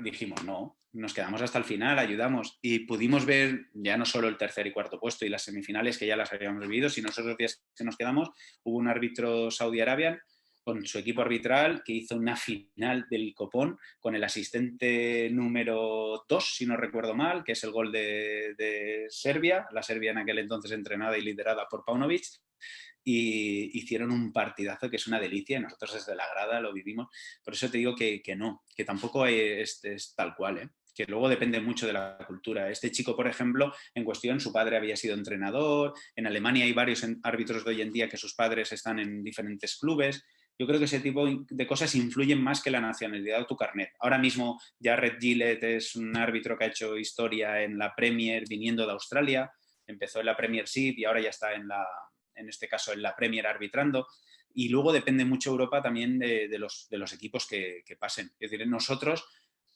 dijimos, no, nos quedamos hasta el final, ayudamos, y pudimos ver ya no solo el tercer y cuarto puesto y las semifinales, que ya las habíamos vivido, sino esos 2 días que nos quedamos. Hubo un árbitro saudí arabian con su equipo arbitral que hizo una final del copón con el asistente número 2, si no recuerdo mal, que es el gol de Serbia, la Serbia en aquel entonces entrenada y liderada por Paunovic, y hicieron un partidazo que es una delicia, y nosotros desde la grada lo vivimos. Por eso te digo que no, que tampoco es tal cual, ¿eh? Que luego depende mucho de la cultura. Este chico, por ejemplo, en cuestión, su padre había sido entrenador. En Alemania hay varios árbitros de hoy en día que sus padres están en diferentes clubes. Yo creo que ese tipo de cosas influyen más que la nacionalidad o tu carnet. Ahora mismo, Jarred Gillett es un árbitro que ha hecho historia en la Premier viniendo de Australia. Empezó en la Premiership y ahora ya está en este caso en la Premier arbitrando. Y luego depende mucho Europa también de los equipos que pasen. Es decir, nosotros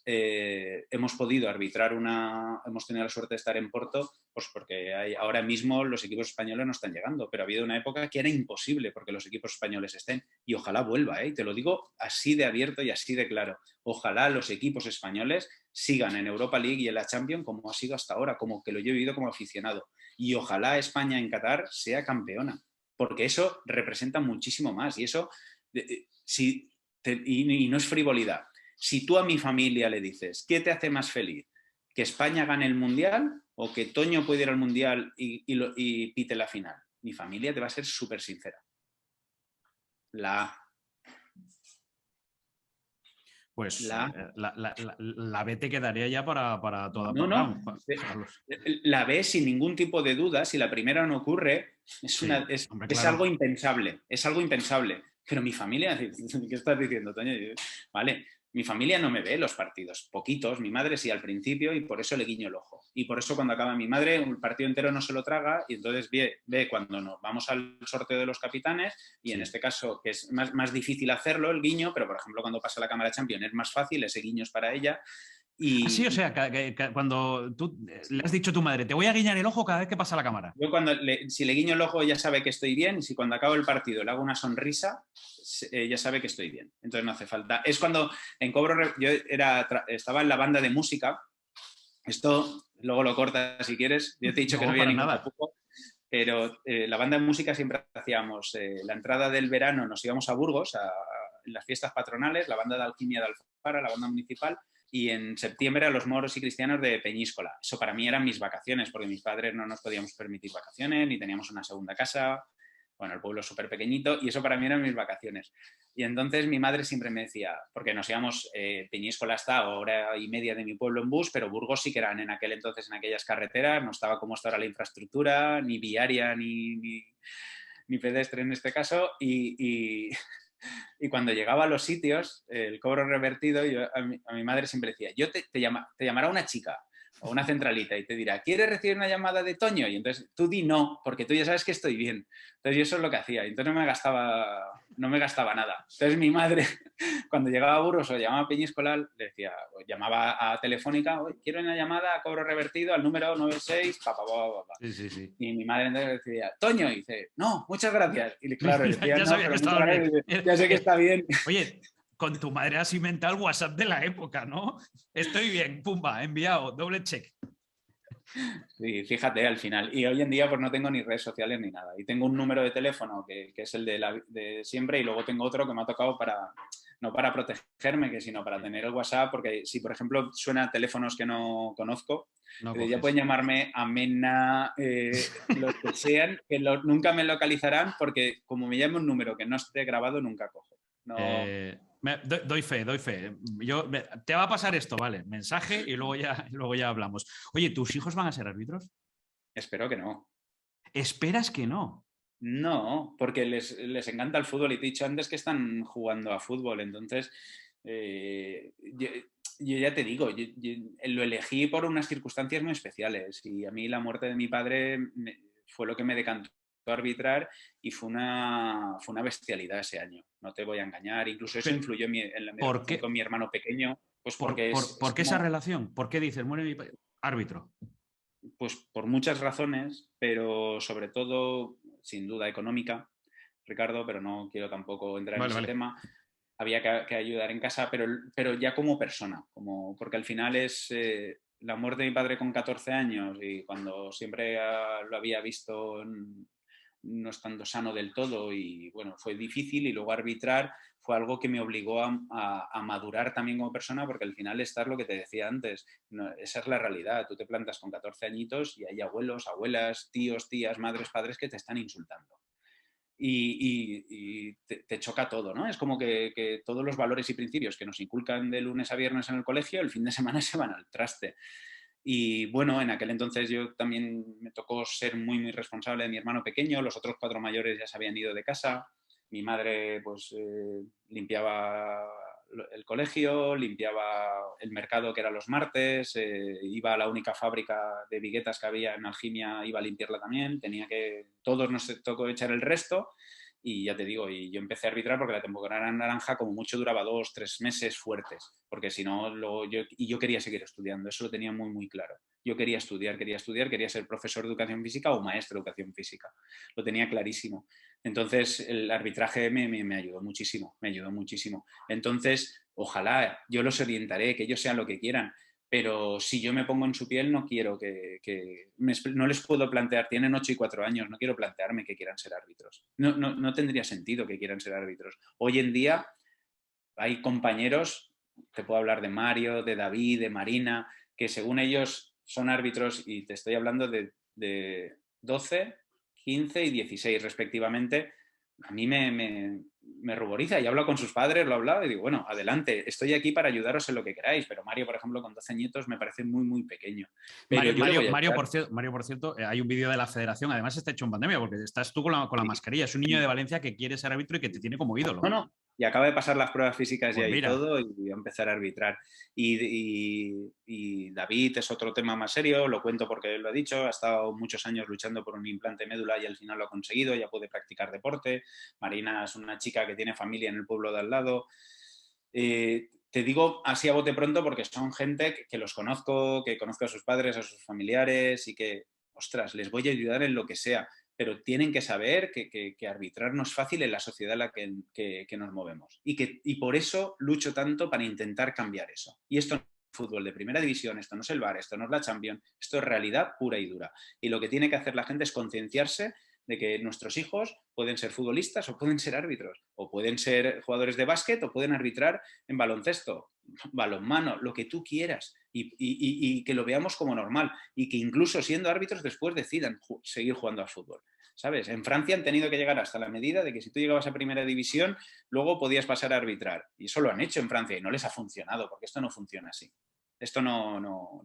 hemos podido arbitrar hemos tenido la suerte de estar en Porto, pues porque ahora mismo los equipos españoles no están llegando, pero ha habido una época que era imposible porque los equipos españoles estén, y ojalá vuelva, y te lo digo así de abierto y así de claro, ojalá los equipos españoles sigan en Europa League y en la Champions como ha sido hasta ahora, como que lo yo he vivido como aficionado, y ojalá España en Qatar sea campeona, porque eso representa muchísimo más, y eso y no es frivolidad. Si tú a mi familia le dices, ¿qué te hace más feliz? ¿Que España gane el Mundial o que Toño pueda ir al Mundial y pite la final? Mi familia te va a ser súper sincera. La Pues la B te quedaría ya para toda No. La B, sin ningún tipo de duda, si la primera no ocurre, es algo impensable. Es algo impensable. pero mi familia, ¿qué estás diciendo, Toño? Vale, mi familia no me ve los partidos, poquitos, mi madre sí al principio y por eso le guiño el ojo. Y por eso cuando acaba mi madre, un partido entero no se lo traga y entonces ve cuando nos vamos al sorteo de los capitanes y en este caso, que es más difícil hacerlo, el guiño, pero por ejemplo cuando pasa la Cámara Champions es más fácil, ese guiño es para ella. Sí, o sea, cuando tú le has dicho a tu madre, te voy a guiñar el ojo cada vez que pasa la cámara. Yo si le guiño el ojo ya sabe que estoy bien y si cuando acabo el partido le hago una sonrisa, ya sabe que estoy bien. Entonces no hace falta. Es cuando en Cobro, yo estaba en la banda de música. Esto luego lo cortas si quieres. Yo te he dicho que no había ningún tapujo, pero la banda de música siempre hacíamos la entrada del verano, nos íbamos a Burgos en las fiestas patronales, la banda de Alquimia de Alfara, la banda municipal, y en septiembre a los moros y cristianos de Peñíscola. Eso para mí eran mis vacaciones, porque mis padres no nos podíamos permitir vacaciones, ni teníamos una segunda casa. Bueno, el pueblo es súper pequeñito y eso para mí eran mis vacaciones. Y entonces mi madre siempre me decía, porque nos íbamos, Peñíscola está a hora y media de mi pueblo en bus, pero Burgos sí que eran en aquel entonces en aquellas carreteras, no estaba como está ahora la infraestructura, ni viaria, ni pedestre en este caso, y cuando llegaba a los sitios, el cobro revertido, a mi madre siempre decía, te llamará una chica o una centralita y te dirá, ¿quieres recibir una llamada de Toño? Y entonces tú di no, porque tú ya sabes que estoy bien. Entonces yo eso es lo que hacía. Y entonces no me gastaba nada. Entonces mi madre, cuando llegaba a Burgos o llamaba a Peñíscola, le decía, o llamaba a Telefónica, quiero una llamada a cobro revertido al número 96, Sí. Y mi madre entonces decía, Toño, y dice, no, muchas gracias. Y claro, decía, ya sabía que estaba bien. Ya sé que está bien. Oye, con tu madre has inventado el WhatsApp de la época, ¿no? Estoy bien, pumba, enviado, doble check. Sí, fíjate al final. Y hoy en día pues no tengo ni redes sociales ni nada. Y tengo un número de teléfono que es el de siempre y luego tengo otro que me ha tocado no para protegerme, sino para tener el WhatsApp, porque si por ejemplo suena teléfonos que no conozco, ya pueden llamarme Amena, los que sean, que nunca me localizarán porque como me llame un número que no esté grabado, nunca cojo. No... Doy fe. Te va a pasar esto, vale. Mensaje y luego ya hablamos. Oye, ¿tus hijos van a ser árbitros? Espero que no. ¿Esperas que no? No, porque les encanta el fútbol y te he dicho antes que están jugando a fútbol. Entonces, yo ya te digo, yo lo elegí por unas circunstancias muy especiales y a mí la muerte de mi padre fue lo que me decantó a arbitrar y fue una bestialidad ese año, no te voy a engañar, incluso eso influyó en la relación con mi hermano pequeño. Pues ¿Por qué esa relación? ¿Por qué dices, muere mi padre? Árbitro. Pues por muchas razones, pero sobre todo, sin duda, económica, Ricardo, pero no quiero tampoco entrar en ese tema. Había que ayudar en casa, pero ya como persona, porque al final es la muerte de mi padre con 14 años y cuando siempre lo había visto no estando sano del todo y bueno, fue difícil y luego arbitrar fue algo que me obligó a madurar también como persona porque al final está lo que te decía antes, esa es la realidad, tú te plantas con 14 añitos y hay abuelos, abuelas, tíos, tías, madres, padres que te están insultando. Y te choca todo, ¿no? Es como que todos los valores y principios que nos inculcan de lunes a viernes en el colegio, el fin de semana se van al traste. Y bueno, en aquel entonces yo también me tocó ser muy, muy responsable de mi hermano pequeño, los otros 4 mayores ya se habían ido de casa, mi madre pues limpiaba el colegio, limpiaba el mercado que era los martes, iba a la única fábrica de viguetas que había en Algimia, iba a limpiarla también, todos nos tocó echar el resto. Y ya te digo, y yo empecé a arbitrar porque la temporada naranja como mucho duraba 2-3 meses fuertes, porque si no, yo quería seguir estudiando, eso lo tenía muy, muy claro. Yo quería estudiar, quería ser profesor de educación física o maestro de educación física. Lo tenía clarísimo. Entonces, el arbitraje me ayudó muchísimo, Entonces, ojalá, yo los orientaré, que ellos sean lo que quieran, pero si yo me pongo en su piel no quiero no les puedo plantear, tienen 8 y 4 años, no quiero plantearme que quieran ser árbitros. No tendría sentido que quieran ser árbitros. Hoy en día hay compañeros, te puedo hablar de Mario, de David, de Marina, que según ellos son árbitros y te estoy hablando de 12, 15 y 16 respectivamente. A mí me ruboriza y hablo con sus padres, lo he hablado y digo, bueno, adelante, estoy aquí para ayudaros en lo que queráis, pero Mario, por ejemplo, con 12 añitos me parece muy, muy pequeño. Pero Mario, por cierto, hay un vídeo de la federación, además está hecho en pandemia, porque estás tú con la mascarilla, es un niño de Valencia que quiere ser árbitro y que te tiene como ídolo. No, y acaba de pasar las pruebas físicas Pues ya y mira. todo y a empezar a arbitrar. Y David es otro tema más serio, lo cuento porque lo he dicho, ha estado muchos años luchando por un implante médula y al final lo ha conseguido, ya puede practicar deporte. Marina es una chica que tiene familia en el pueblo de al lado. Te digo así a bote pronto porque son gente que los conozco, que conozco a sus padres, a sus familiares y que, ostras, les voy a ayudar en lo que sea, pero tienen que saber que arbitrar no es fácil en la sociedad en la que nos movemos y por eso lucho tanto para intentar cambiar eso. Y esto no es fútbol de primera división, esto no es el VAR, esto no es la Champions, esto es realidad pura y dura. Y lo que tiene que hacer la gente es concienciarse de que nuestros hijos pueden ser futbolistas o pueden ser árbitros, o pueden ser jugadores de básquet o pueden arbitrar en baloncesto, balonmano, lo que tú quieras, y que lo veamos como normal, y que incluso siendo árbitros después decidan seguir jugando al fútbol. ¿Sabes? En Francia han tenido que llegar hasta la medida de que si tú llegabas a primera división, luego podías pasar a arbitrar. Y eso lo han hecho en Francia y no les ha funcionado, porque esto no funciona así. Esto no.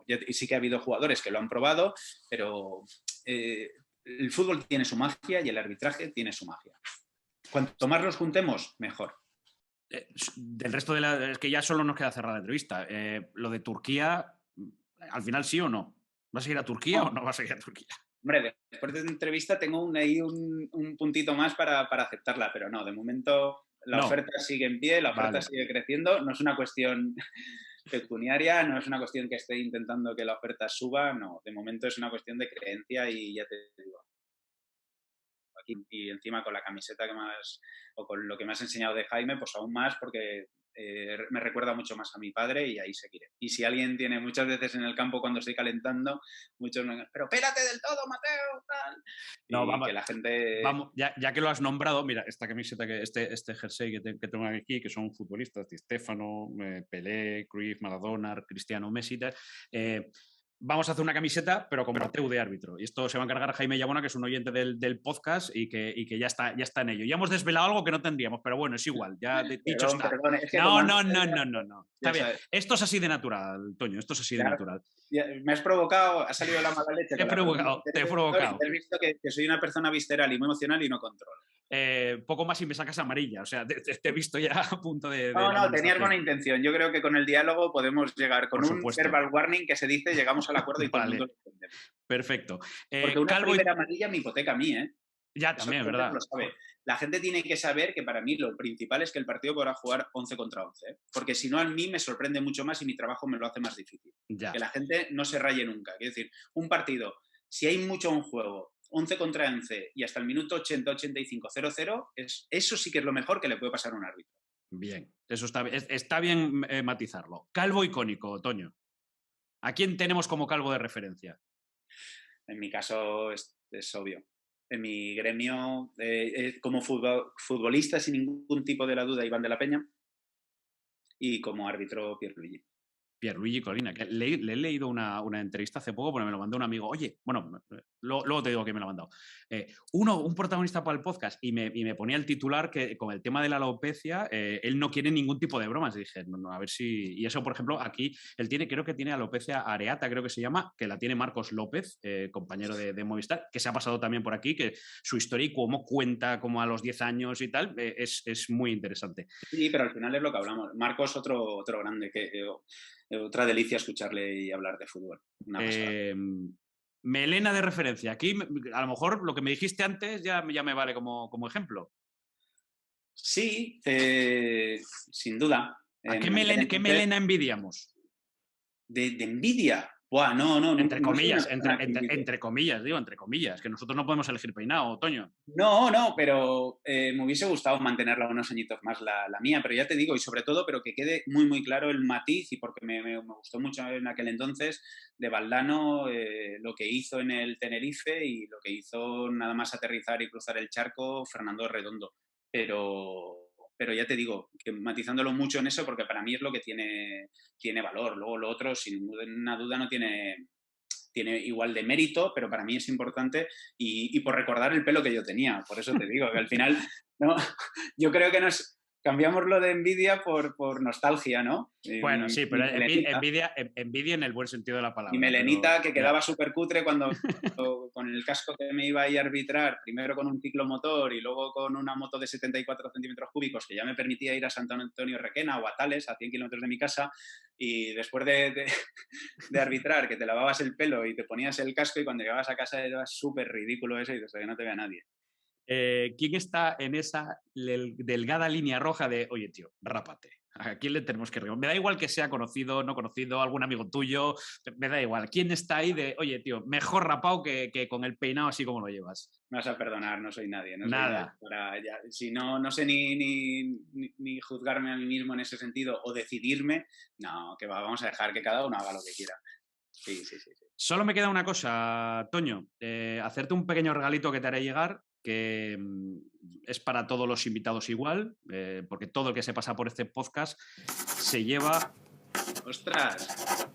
Y sí que ha habido jugadores que lo han probado, pero el fútbol tiene su magia y el arbitraje tiene su magia. Cuanto más los juntemos, mejor. Del resto es que ya solo nos queda cerrar la entrevista. Lo de Turquía, al final sí o no. ¿Vas a ir a Turquía o no vas a ir a Turquía? Hombre, después de esta entrevista tengo ahí un puntito más para aceptarla, pero no, de momento la oferta sigue en pie, la oferta sigue creciendo, no es una cuestión pecuniaria, no es una cuestión que esté intentando que la oferta suba, no, de momento es una cuestión de creencia y ya te digo, aquí y encima con la camiseta o con lo que me has enseñado de Jaime, pues aún más porque me recuerda mucho más a mi padre y ahí seguiré. Y si alguien tiene muchas veces en el campo cuando estoy calentando, muchos me dicen, pero pélate del todo, Mateo, tal. No, y vamos, que la gente... Vamos, ya que lo has nombrado, mira, esta camiseta, este jersey que tengo aquí, que son futbolistas, Di Stéfano, Pelé, Cruyff, Maradona, Cristiano, Messi, vamos a hacer una camiseta, pero con Mateu de árbitro. Y esto se va a encargar Jaime Yabona, que es un oyente del podcast y que ya está en ello. Ya hemos desvelado algo que no tendríamos, pero bueno, es igual, ya dicho está. Perdón, es que no. Está bien. Sabes. Esto es así de natural, Toño, esto es así de natural. Me has provocado, ha salido la mala leche. Te he provocado. Has visto que soy una persona visceral y muy emocional y no controlo. Poco más y me sacas amarilla, o sea, te he visto ya a punto de... No, tenías buena intención. Yo creo que con el diálogo podemos llegar, con un verbal warning que se dice, llegamos al acuerdo y todo el mundo lo entiende. Perfecto. Porque una primera amarilla me hipoteca a mí, ¿eh? Ya, también, es verdad. Lo sabe. La gente tiene que saber que para mí lo principal es que el partido podrá jugar 11 contra 11, ¿eh? Porque si no, a mí me sorprende mucho más y mi trabajo me lo hace más difícil. Ya. Que la gente no se raye nunca. Quiero decir, un partido, si hay mucho en juego, 11 contra 11 y hasta el minuto 80, 85, 0-0, eso sí que es lo mejor que le puede pasar a un árbitro. Bien, eso está bien matizarlo. Calvo icónico, Toño. ¿A quién tenemos como calvo de referencia? En mi caso es obvio. En mi gremio, como futbolista, sin ningún tipo de la duda, Iván de la Peña. Y como árbitro, Pierluigi Collina, que le he leído una entrevista hace poco, porque me lo mandó un amigo. Oye, bueno, luego te digo que me lo ha mandado. Un protagonista para el podcast y me ponía el titular que con el tema de la alopecia, él no quiere ningún tipo de bromas. Y dije, no, a ver si... Y eso, por ejemplo, aquí él creo que tiene alopecia areata, creo que se llama, que la tiene Marcos López, compañero de Movistar, que se ha pasado también por aquí, que su historia y cómo cuenta, como a los 10 años y tal, es muy interesante. Sí, pero al final es lo que hablamos. Marcos, otro grande otra delicia escucharle y hablar de fútbol. Melena de referencia. Aquí, a lo mejor, lo que me dijiste antes ya me vale como ejemplo. Sí, sin duda. ¿A qué melena envidiamos? ¿De envidia? Buah, no. Entre comillas, entre comillas, que nosotros no podemos elegir peinado, Otoño. No, pero me hubiese gustado mantenerla unos añitos más la mía, pero ya te digo, y sobre todo, pero que quede muy, muy claro el matiz, y porque me gustó mucho en aquel entonces, de Valdano, lo que hizo en el Tenerife y lo que hizo nada más aterrizar y cruzar el charco Fernando Redondo. Pero ya te digo, que matizándolo mucho en eso, porque para mí es lo que tiene valor. Luego lo otro, sin ninguna duda, no tiene igual de mérito, pero para mí es importante y por recordar el pelo que yo tenía. Por eso te digo que al final ¿no? Yo creo que cambiamos lo de envidia por nostalgia, ¿no? Bueno, sí, pero envidia en el buen sentido de la palabra. Y melenita, que quedaba súper cutre cuando con el casco que me iba a ir a arbitrar, primero con un ciclomotor y luego con una moto de 74 centímetros cúbicos que ya me permitía ir a Santo Antonio Requena o a Tales, a 100 kilómetros de mi casa, y después de arbitrar, que te lavabas el pelo y te ponías el casco y cuando llegabas a casa era súper ridículo eso y desde que no te vea nadie. ¿Quién está en esa delgada línea roja de, oye, tío, rápate? ¿A quién le tenemos que regalar? Me da igual que sea conocido, no conocido, algún amigo tuyo, me da igual. ¿Quién está ahí de, oye, tío, mejor rapado que con el peinado así como lo llevas? Me vas a perdonar, no soy nadie. Nada. Si no sé ni juzgarme a mí mismo en ese sentido o decidirme, no, que vamos a dejar que cada uno haga lo que quiera. Sí. Solo me queda una cosa, Toño, hacerte un pequeño regalito que te haré llegar, que es para todos los invitados igual, porque todo el que se pasa por este podcast se lleva... ¡Ostras!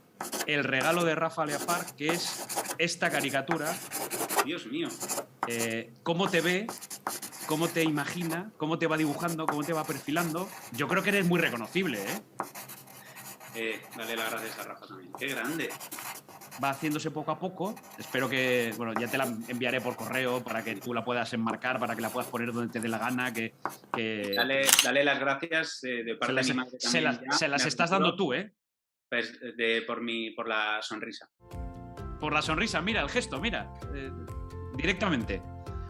El regalo de Rafa Leafar, que es esta caricatura. ¡Dios mío! Cómo te ve, cómo te imagina, cómo te va dibujando, cómo te va perfilando. Yo creo que eres muy reconocible, Dale las gracias a Rafa también. ¡Qué grande! Va haciéndose poco a poco. Espero que, bueno, ya te la enviaré por correo para que tú la puedas enmarcar, para que la puedas poner donde te dé la gana. Dale las gracias de parte de mi madre también. Se las estás dando tú, ¿eh? Pues por la sonrisa. Por la sonrisa, mira, el gesto, mira. Directamente.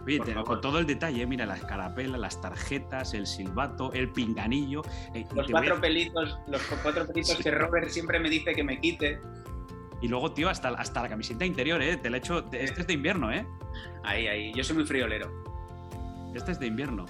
Oye, con todo el detalle, mira, la escarapela, las tarjetas, el silbato, el pinganillo. Los cuatro pelitos que Robert siempre me dice que me quite. Y luego, tío, hasta la camiseta interior, ¿eh? Te la he hecho. Este es de invierno, ¿eh? Ahí. Yo soy muy friolero. Este es de invierno.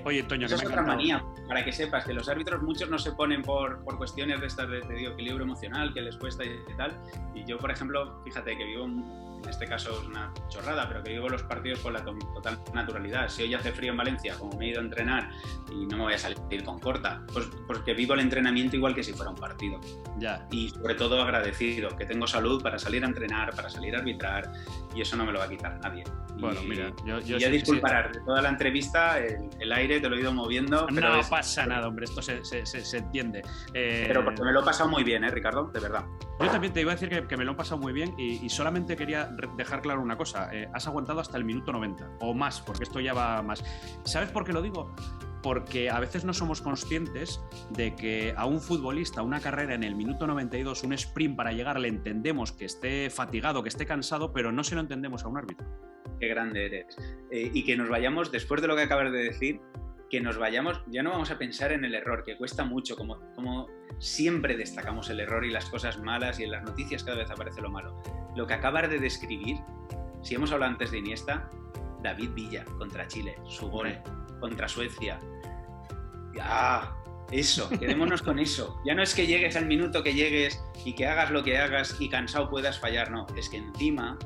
Oye, Toño, eso es otra manía, para que sepas que los árbitros muchos no se ponen por cuestiones de estas de equilibrio emocional que les cuesta y tal. Y yo, por ejemplo, fíjate que vivo, en este caso es una chorrada, pero que vivo los partidos con la total naturalidad. Si hoy hace frío en Valencia, como me he ido a entrenar y no me voy a salir con corta, pues porque vivo el entrenamiento igual que si fuera un partido. Ya. Y sobre todo agradecido, que tengo salud para salir a entrenar, para salir a arbitrar, y eso no me lo va a quitar nadie. Bueno, mira, yo ya disculparás, de toda la entrevista el aire te lo he ido moviendo. Pero no pasa nada, hombre, esto se entiende. Pero porque me lo he pasado muy bien, Ricardo, de verdad. Yo también te iba a decir que me lo he pasado muy bien y solamente quería dejar claro una cosa. Has aguantado hasta el minuto 90 o más, porque esto ya va más. ¿Sabes por qué lo digo? Porque a veces no somos conscientes de que a un futbolista, una carrera en el minuto 92, un sprint para llegar, le entendemos que esté fatigado, que esté cansado, pero no se lo entendemos a un árbitro. Qué grande eres. Y que nos vayamos, después de lo que acabas de decir, que nos vayamos, ya no vamos a pensar en el error, que cuesta mucho, como siempre destacamos el error y las cosas malas y en las noticias cada vez aparece lo malo. Lo que acabas de describir, si hemos hablado antes de Iniesta, David Villa contra Chile, su gol contra Suecia. Eso, quedémonos con eso. Ya no es que llegues al minuto que llegues y que hagas lo que hagas y cansado puedas fallar, no, es que encima,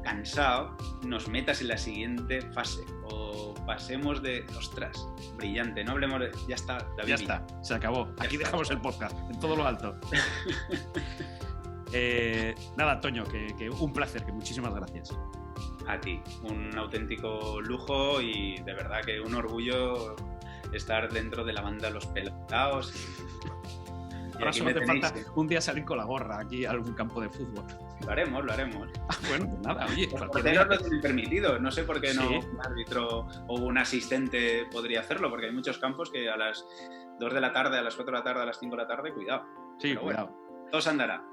cansado, nos metas en la siguiente fase o pasemos de... Ostras, brillante, no hablemos de... Ya está, David. Ya está, se acabó. Aquí dejamos el podcast, en todo lo alto. Nada, Toño, que un placer, que muchísimas gracias. A ti, un auténtico lujo y de verdad que un orgullo estar dentro de la banda Los Pelaos. Ahora solo te falta un día salir con la gorra aquí a algún campo de fútbol. Lo haremos. Bueno, pues nada, oye. Los porteros lo tienen permitido. No sé por qué no un árbitro o un asistente podría hacerlo, porque hay muchos campos que a las 2 de la tarde, a las 4 de la tarde, a las 5 de la tarde, cuidado. Sí, pero cuidado. Bueno, todo se andará.